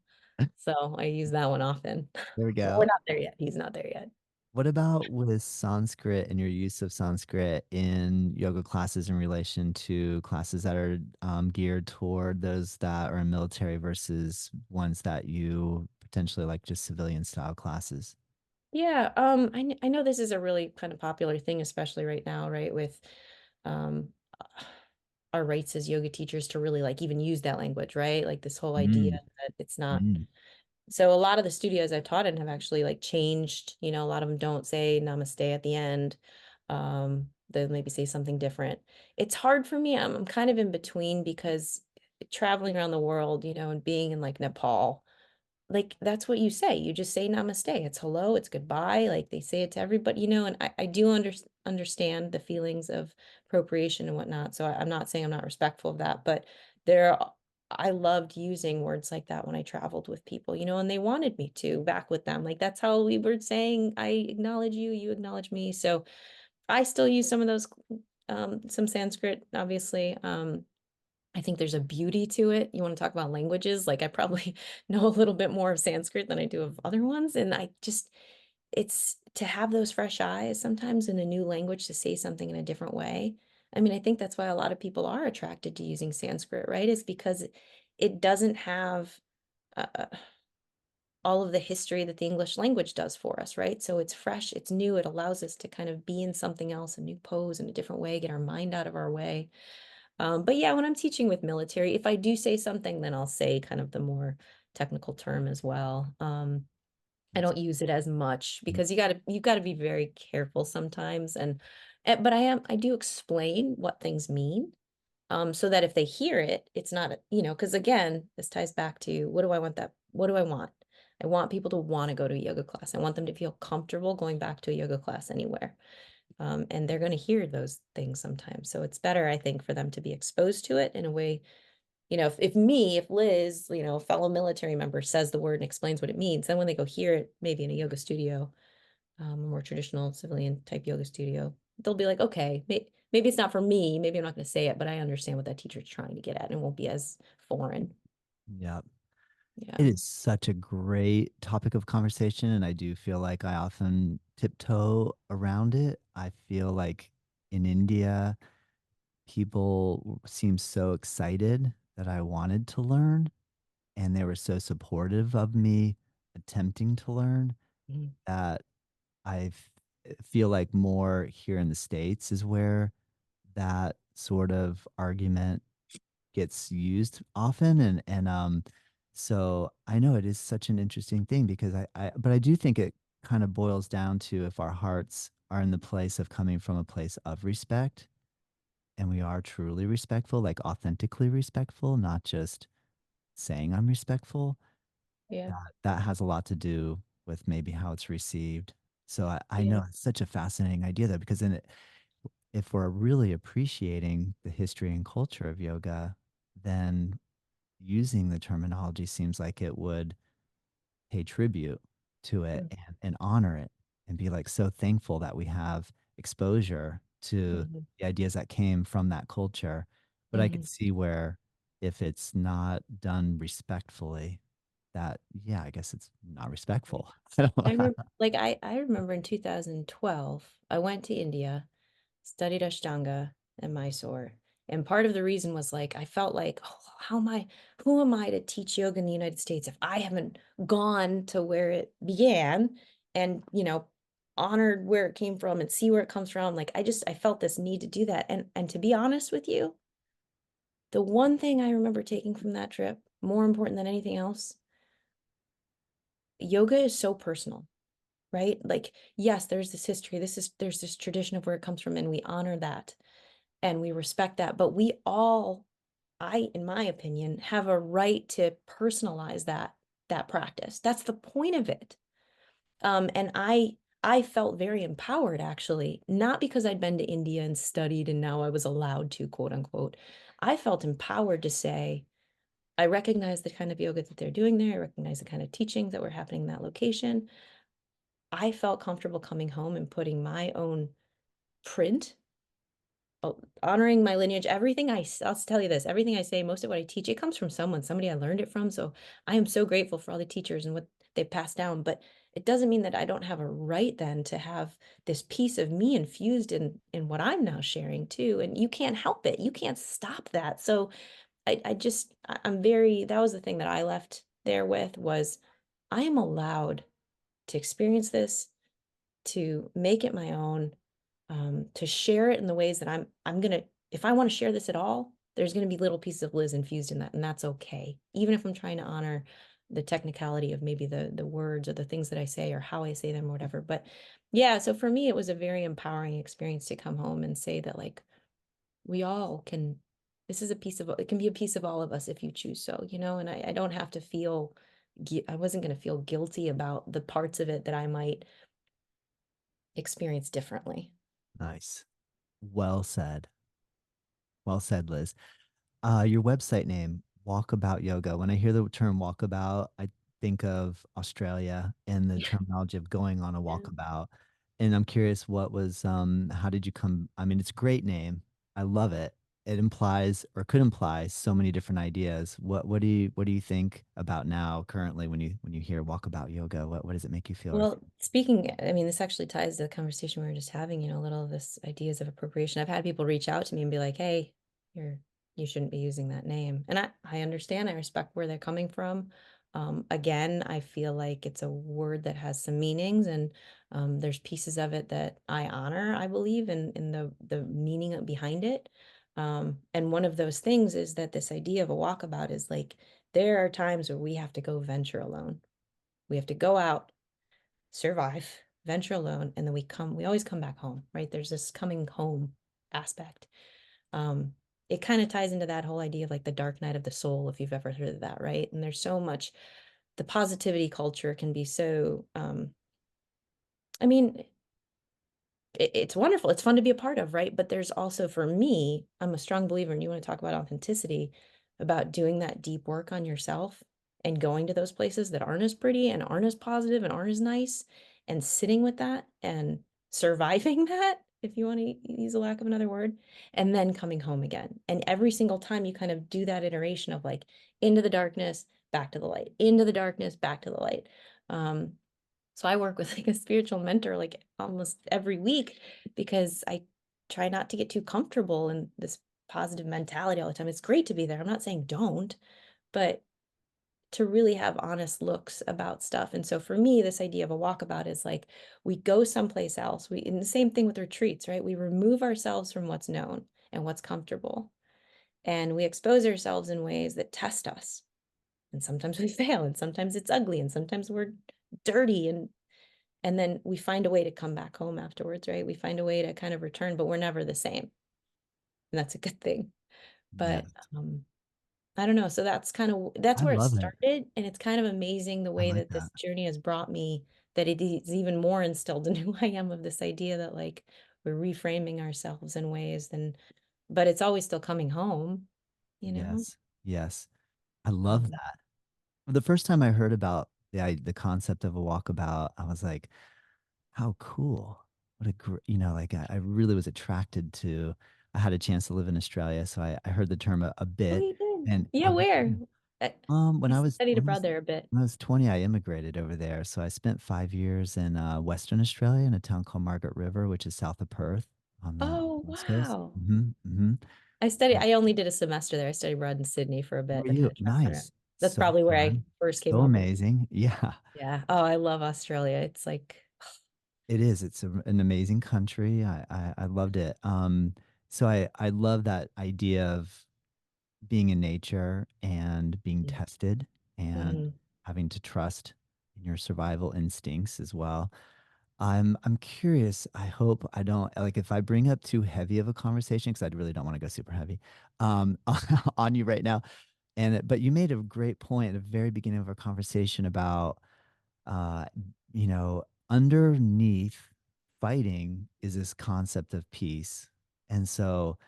So I use that one often. There we But we're go. not there yet. He's not there yet. What about with Sanskrit and your use of Sanskrit in yoga classes in relation to classes that are geared toward those that are in military versus ones that you potentially like just civilian style classes? Yeah, I know this is a really kind of popular thing, especially right now, right? With um our rights as yoga teachers to really like even use that language, right? Like this whole idea Mm, that it's not. mm. So a lot of the studios I've taught in have actually like changed, a lot of them don't say namaste at the end. They'll maybe say something different. It's hard for me. I'm kind of in between because traveling around the world, and being in like Nepal, like that's what you say. You just say namaste. It's hello, it's goodbye. Like they say it to everybody, and I do understand the feelings of appropriation and whatnot. So I'm not saying I'm not respectful of that, but there I loved using words like that when I traveled with people, and they wanted me to back with them. Like that's how we were saying, I acknowledge you, you acknowledge me. So I still use some of those, some Sanskrit, obviously. I think there's a beauty to it. You want to talk about languages? Like I probably know a little bit more of Sanskrit than I do of other ones. And it's to have those fresh eyes sometimes in a new language to say something in a different way. I mean, I think that's why a lot of people are attracted to using Sanskrit, right? Is because it doesn't have uh, all of the history that the English language does for us, right? So it's fresh, it's new, it allows us to kind of be in something else, a new pose in a different way, get our mind out of our way. But yeah, when I'm teaching with military, if I do say something, then I'll say kind of the more technical term as well. I That's don't use it as much great. because you gotta be very careful sometimes. But I do explain what things mean. So that if they hear it, it's not, because again, this ties back to what do I want? I want people to want to go to a yoga class. I want them to feel comfortable going back to a yoga class anywhere. And they're going to hear those things sometimes. So it's better, I think, for them to be exposed to it in a way. If Liz, a fellow military member says the word and explains what it means, then when they go hear it, maybe in a yoga studio, a more traditional civilian type yoga studio, they'll be like, okay, maybe it's not for me. Maybe I'm not going to say it, but I understand what that teacher's trying to get at and it won't be as foreign. Yeah. It Yeah. is such a great topic of conversation, and I do feel like I often tiptoe around it. I feel like in India, people seem so excited that I wanted to learn, and they were so supportive of me attempting to learn Mhm. that I feel like more here in the States is where that sort of argument gets used often, and so I know it is such an interesting thing because but I do think it kind of boils down to if our hearts are in the place of coming from a place of respect and we are truly respectful, like authentically respectful, not just saying I'm respectful, Yeah. that has a lot to do with maybe how it's received. So I Yeah. know it's such a fascinating idea though, because then if we're really appreciating the history and culture of yoga, then using the terminology seems like it would pay tribute to it and honor it and be like so thankful that we have exposure to Mm-hmm. the ideas that came from that culture. But I could Mm-hmm. see where if it's not done respectfully, that, yeah, I guess it's not respectful. I don't I know. remember, like, I remember in 2012, I went to India, studied Ashtanga and Mysore. And part of the reason was like, I felt like, oh, who am I to teach yoga in the United States if I haven't gone to where it began and, honored where it came from and see where it comes from. Like, I felt this need to do that. And to be honest with you, the one thing I remember taking from that trip, more important than anything else, yoga is so personal, right? Like, yes, there's this history, there's this tradition of where it comes from, and we honor that and we respect that. But we all, in my opinion, have a right to personalize that practice. That's the point of it. And I felt very empowered actually, not because I'd been to India and studied and now I was allowed to, quote unquote. I felt empowered to say, I recognize the kind of yoga that they're doing there. I recognize the kind of teachings that were happening in that location. I felt comfortable coming home and putting my own print, honoring my lineage. I'll tell you this, everything I say, most of what I teach, it comes from somebody I learned it from. So I am so grateful for all the teachers and what they passed down. But it doesn't mean that I don't have a right then to have this piece of me infused in what I'm now sharing too. And you can't help it. You can't stop that. So I'm very, that was the thing that I left there with was I am allowed to experience this, to make it my own, to share it in the ways that I'm gonna, if I want to share this at all, there's gonna be little pieces of Liz infused in that, and that's okay. Even if I'm trying to honor the technicality of maybe the words or the things that I say or how I say them or whatever. But yeah, so for me, it was a very empowering experience to come home and say that like we all can, this is a piece of, it can be a piece of all of us if you choose so, and I don't have to feel, I wasn't going to feel guilty about the parts of it that I might experience differently. Nice. Well said. Well said, Liz. Your website name, Walkabout Yoga. When I hear the term walkabout, I think of Australia and the terminology of going on a Yeah. walkabout. And I'm curious, how did you come? I mean, it's a great name. I love it. It implies or could imply so many different ideas. What do you think about now currently when you hear walkabout yoga? What does it make you feel? Well, speaking, I mean, this actually ties to the conversation we were just having, a little of this ideas of appropriation. I've had people reach out to me and be like, hey, you're, you shouldn't be using that name. And I understand, I respect where they're coming from. Again, I feel like it's a word that has some meanings and there's pieces of it that I honor, I believe, in the meaning behind it. And one of those things is that this idea of a walkabout is like, there are times where we have to go venture alone. We have to go out, survive, venture alone, and then we always come back home, right? There's this coming home aspect. Um, it kind of ties into that whole idea of like the dark night of the soul, if you've ever heard of that, right? And there's so much, the positivity culture can be so, I mean, it's wonderful. It's fun to be a part of, right? But there's also, for me, I'm a strong believer, and you want to talk about authenticity, about doing that deep work on yourself and going to those places that aren't as pretty and aren't as positive and aren't as nice and sitting with that and surviving that, if you want to use a lack of another word, and then coming home again. And every single time you kind of do that iteration of like into the darkness, back to the light, into the darkness, back to the light. So I work with like a spiritual mentor like almost every week because I try not to get too comfortable in this positive mentality all the time. It's great to be there. I'm not saying don't, but to really have honest looks about stuff. And so for me, this idea of a walkabout is like we go someplace else. And the same thing with retreats, right? We remove ourselves from what's known and what's comfortable. And we expose ourselves in ways that test us. And sometimes we fail, and sometimes it's ugly, and sometimes we're dirty and and then we find a way to come back home afterwards, right? We find a way to kind of return, but we're never the same. And that's a good thing. Yeah, But I don't know. So that's I where it love it. started. And it's kind of amazing the I way like that this that. journey has brought me, that it is even more instilled in who I am, of this idea that like we're reframing ourselves in ways, and but it's always still coming home, you know? Yes. Yes. I love Um, that. The first time I heard about the concept of a walkabout, I was like, how cool. What a great, like I really was attracted to, I had a chance to live in Australia, so I heard the term a oh, bit. you did? And Yeah, where? I, when I I was studied when I abroad was there a bit. when I was 20, I immigrated over there. So I spent 5 years in Western Australia in a town called Margaret River, which is south of Perth on the Oh, west coast. wow. Hmm. I only did a semester there. I studied abroad in Sydney for a Where bit are and had you? a transfer in. Nice. That's So probably where I fun. first came So over. amazing. Yeah. Yeah. Oh, I love Australia. It's like, It is. It's an amazing country. I loved it. So I love that idea of being in nature and being tested and mhm. having to trust in your survival instincts as well. I'm curious. I hope I don't like if I bring up too heavy of a conversation because I really don't want to go super heavy on you right now. But you made a great point at the very beginning of our conversation about uh, underneath fighting is this concept of peace. And so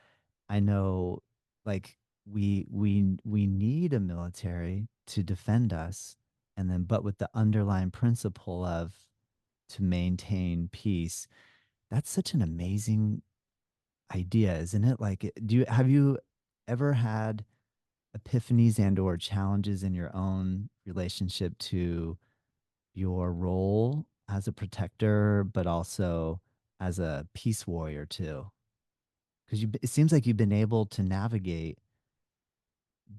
I know like we need a military to defend us. And then but with the underlying principle of to maintain peace, that's such an amazing idea, isn't it? Like have you ever had epiphanies and or challenges in your own relationship to your role as a protector, but also as a peace warrior too? Because it seems like you've been able to navigate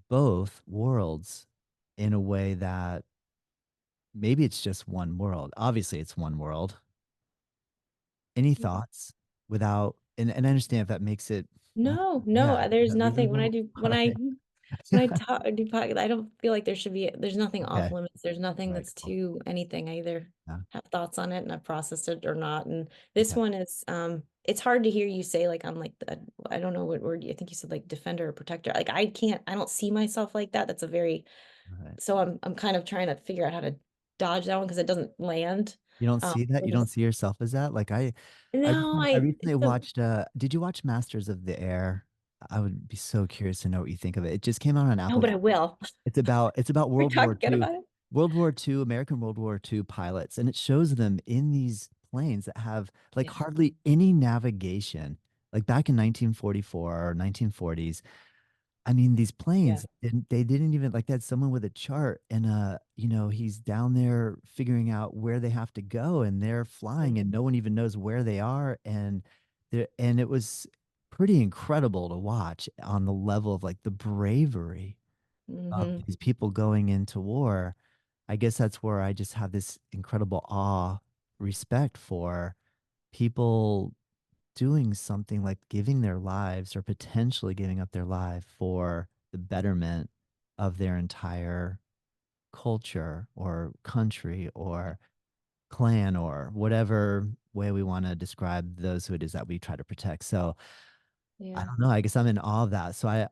both worlds in a way that maybe it's just one world. Obviously, it's one world. Any thoughts without, and I understand if that makes it, No, no, yeah, is there's that nothing reasonable? All right. when I talk do podcast, I don't feel like there's nothing off Okay. limits. There's nothing All right. that's Cool. too anything. I either Yeah. have thoughts on it and I've processed it or not. And this Okay. one is it's hard to hear you say like I'm like I don't know what word I think you said, like defender or protector. Like I don't see myself like that. That's a very All right. so I'm kind of trying to figure out how to dodge that one because it doesn't land. You don't see that? You Which is don't see yourself as that? Like no, I I recently it's a watched did you watch Masters of the Air? I would be so curious to know what you think of it. It just came out on no, Apple. but I will. It's about We World talk War again II. about it. World War II, American World War II pilots, and it shows them in these planes that have like Yeah. hardly any navigation. Like back in 1944 or 1940s, I mean, these Yeah. planes, they didn't even like that. Someone with a chart and he's down there figuring out where they have to go, and they're flying, and no one even knows where they are, and it was pretty incredible to watch on the level of like the bravery of Hmm. these people going into war. I guess that's where I just have this incredible awe, respect for people doing something like giving their lives or potentially giving up their life for the betterment of their entire culture or country or clan or whatever way we want to describe those who it is that we try to protect. So I Yeah. don't know. I guess I'm in awe of that. So I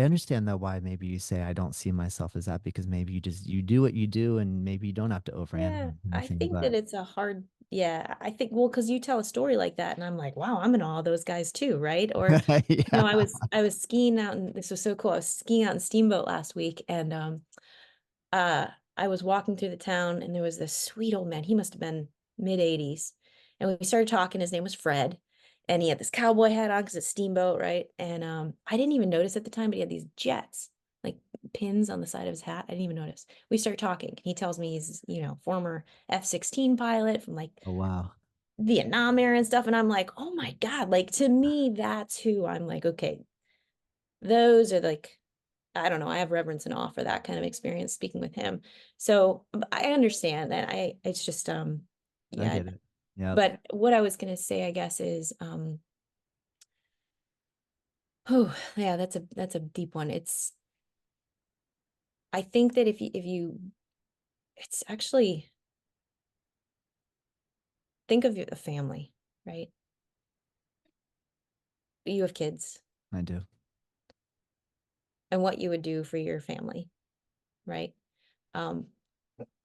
understand that why maybe you say I don't see myself as that because maybe you do what you do and maybe you don't have to Yeah. overanalyze I anything. think But that it's a hard, yeah. I think, well, because you tell a story like that, and I'm like, wow, I'm in awe of those guys too, right? Or, yeah. I was skiing out, and this was so cool. I was skiing out in Steamboat last week, and uh I was walking through the town, and there was this sweet old man. He must have been mid 80s. And we started talking. His name was Fred. And he had this cowboy hat on because it's Steamboat, right? And I didn't even notice at the time, but he had these jets, like pins on the side of his hat. I didn't even notice. We start talking. He tells me he's, former F-16 pilot from like Oh wow. Vietnam era and stuff. And I'm like, oh my God, like to me, that's who I'm like, okay, those are like I don't know. I have reverence and awe for that kind of experience speaking with him. So I understand that. It's just, I yeah. get it. Yep. But what I was going to say, I guess, is, oh, yeah, that's a deep one. I think that if you, it's actually, think of a family, right? You have kids I do. and what you would do for your family, right? Um,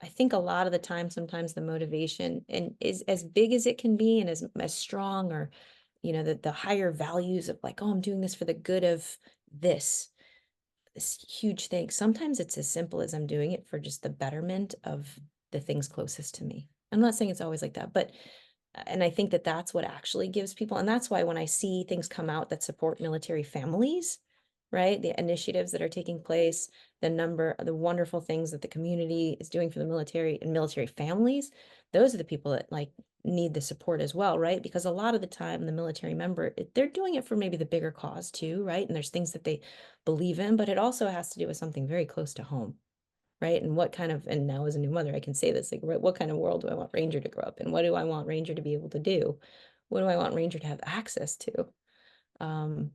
I think a lot of the time, sometimes the motivation and is as big as it can be and as strong or, the higher values of like, oh, I'm doing this for the good of this, this huge thing. Sometimes it's as simple as I'm doing it for just the betterment of the things closest to me. I'm not saying it's always like that, but and I think that that's what actually gives people, and that's why when I see things come out that support military families, right? The initiatives that are taking place, the wonderful things that the community is doing for the military and military families, those are the people that like need the support as well, right? Because a lot of the time, the military member, they're doing it for maybe the bigger cause too, right? And there's things that they believe in, but it also has to do with something very close to home, right? And what kind of, and now as a new mother, I can say this, like, what kind of world do I want Ranger to grow up in? What do I want Ranger to be able to do? What do I want Ranger to have access to? Um,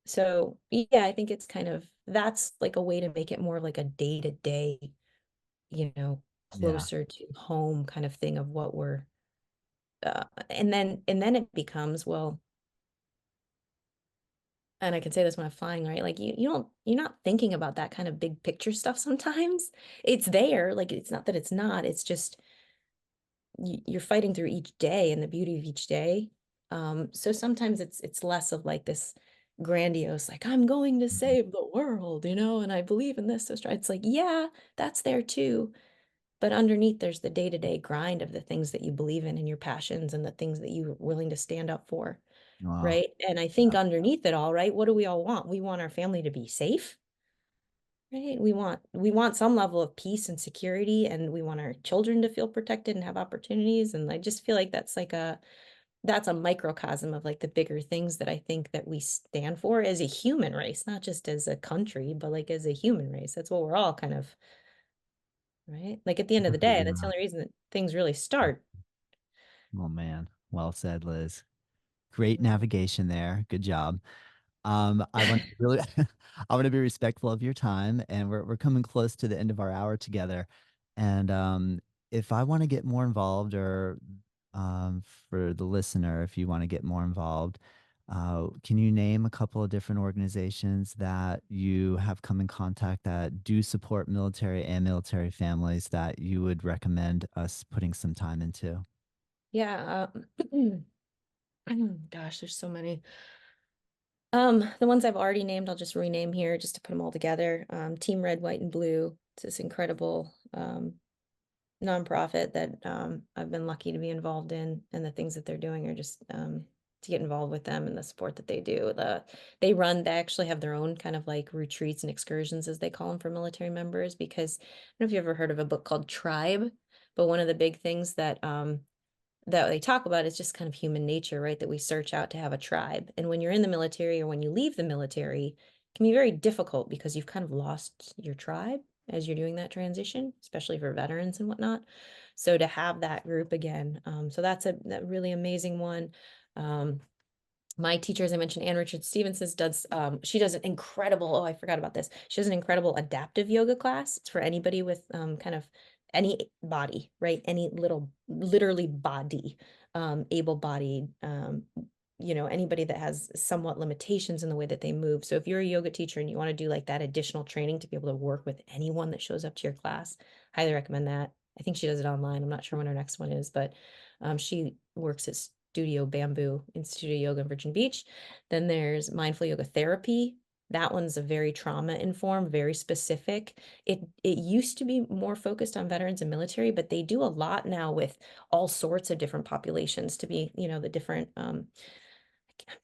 so yeah, I think it's kind of, that's like a way to make it more like a day to day, Yeah. closer to home kind of thing of what we're, and then it becomes, well, and I can say this when I'm flying, right? Like you're not thinking about that kind of big picture stuff sometimes. It's there, like it's not that it's not, it's just you're fighting through each day and the beauty of each day. So sometimes it's less of like this grandiose, like I'm going to Mhm. save the world, and I believe in this so strong. It's like, yeah, that's there too. But underneath, there's the day-to-day grind of the things that you believe in and your passions and the things that you're willing to stand up for, Wow. right? And I think Yeah. underneath it all, right, what do we all want? We want our family to be safe, right? We want some level of peace and security, and we want our children to feel protected and have opportunities. And I just feel like that's a microcosm of like the bigger things that I think that we stand for as a human race, not just as a country, but like as a human race. That's what we're all kind of, right? Like at the end of the day, that's the Yeah. only reason that things really start. Oh man. Well said, Liz. Great navigation there. Good job. I want to really, I want to be respectful of your time, and we're coming close to the end of our hour together. And if I want to get more involved, or for the listener, if you want to get more involved, can you name a couple of different organizations that you have come in contact that do support military and military families that you would recommend us putting some time into? Yeah. Gosh, there's so many. The ones I've already named, I'll just rename here just to put them all together. Team Red, White, and Blue. It's this incredible nonprofit that I've been lucky to be involved in, and the things that they're doing are just to get involved with them and the support that they do. They actually have their own kind of like retreats and excursions, as they call them, for military members. Because I don't know if you ever heard of a book called Tribe, but one of the big things that they talk about is just kind of human nature, right? That we search out to have a tribe. And when you're in the military or when you leave the military, it can be very difficult because you've kind of lost your tribe as you're doing that transition, especially for veterans and whatnot. So to have that group again, so that's that really amazing one. Um, my teacher, as I mentioned, Ann Richard Stevenson, she does an incredible, oh, I forgot about this. She does an incredible adaptive yoga class. It's for anybody with kind of any body, right? Any little, literally body, able-bodied, anybody that has somewhat limitations in the way that they move. So if you're a yoga teacher and you want to do like that additional training to be able to work with anyone that shows up to your class, highly recommend that. I think she does it online. I'm not sure when her next one is, but she works at Studio Bamboo Institute of Yoga in Virginia Beach. Then there's mindful yoga therapy. That one's a very trauma informed, very specific. It used to be more focused on veterans and military, but they do a lot now with all sorts of different populations to be, the different I'm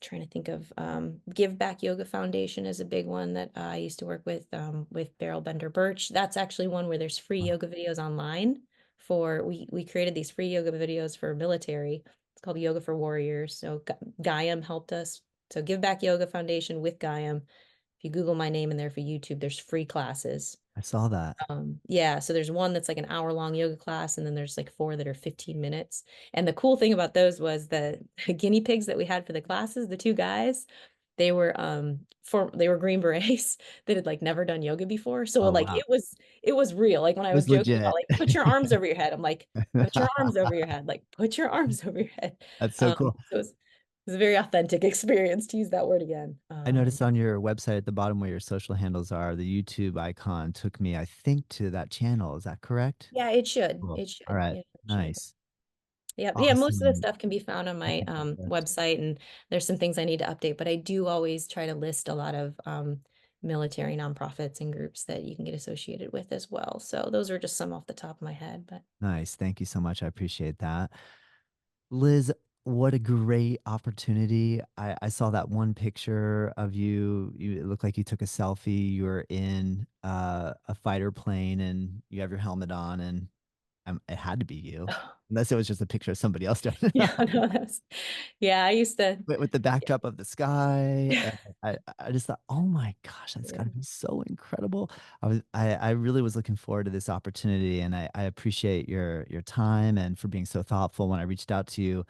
trying to think of Give Back Yoga Foundation is a big one that I used to work with Beryl Bender Birch. That's actually one where there's free Oh, yoga videos online for we created these free yoga videos for military. It's called Yoga for Warriors. So Gaiam helped us. So Give Back Yoga Foundation with Gaiam. If you Google my name in there for YouTube, there's free classes. I saw that. Yeah, so there's one that's like an hour-long yoga class, and then there's like four that are 15 minutes. And the cool thing about those was the guinea pigs that we had for the classes, the two guys, they were Green Berets that had, like, never done yoga before, so, Oh, like, wow. it was real, like, when I It was was joking about, legit. like, "Put your arms over your head," I'm like, "Put your arms over your head," like, "Put your arms over your head." That's so cool. So it was a very authentic experience, to use that word again. I noticed on your website at the bottom where your social handles are, the YouTube icon took me, I think, to that channel. Is that correct? Yeah, it should, Cool. it All should, right. yeah, it should. Nice. Yeah, yeah, most of the Awesome. stuff can be found on my, Okay, perfect. website, and there's some things I need to update, but I do always try to list a lot of, military nonprofits and groups that you can get associated with as well, so those are just some off the top of my head, but Nice. Thank you so much. I appreciate that. Liz, what a great opportunity. I saw that one picture of you. It looked like you took a selfie. You were in a fighter plane and you have your helmet on, and it had to be you, unless it was just a picture of somebody else doing it. yeah, no, that's yeah, I used to With the backdrop of the sky. yeah, And I just thought, oh my gosh, that's yeah. got to be so incredible. I really was looking forward to this opportunity, and I appreciate your time and for being so thoughtful when I reached out to you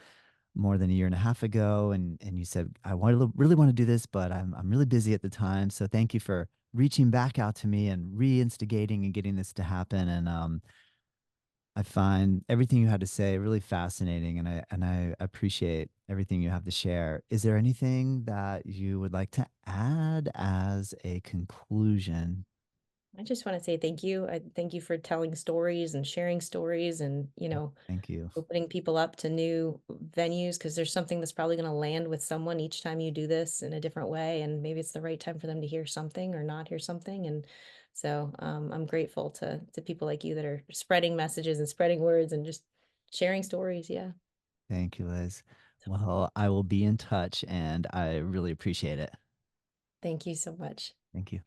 more than a year and a half ago, and you said I really want to do this, but I'm really busy at the time. So thank you for reaching back out to me and reinstigating and getting this to happen. And I find everything you had to say really fascinating, and I appreciate everything you have to share. Is there anything that you would like to add as a conclusion? I just wanna say thank you. I thank you for telling stories and sharing stories and, Thank you. opening people up to new venues because there's something that's probably gonna land with someone each time you do this in a different way, and maybe it's the right time for them to hear something or not hear something, and so, I'm grateful to people like you that are spreading messages and spreading words and just sharing stories, yeah. Thank you, Liz. So, Well, I will be in touch, and I really appreciate it. thank you so much. Thank you.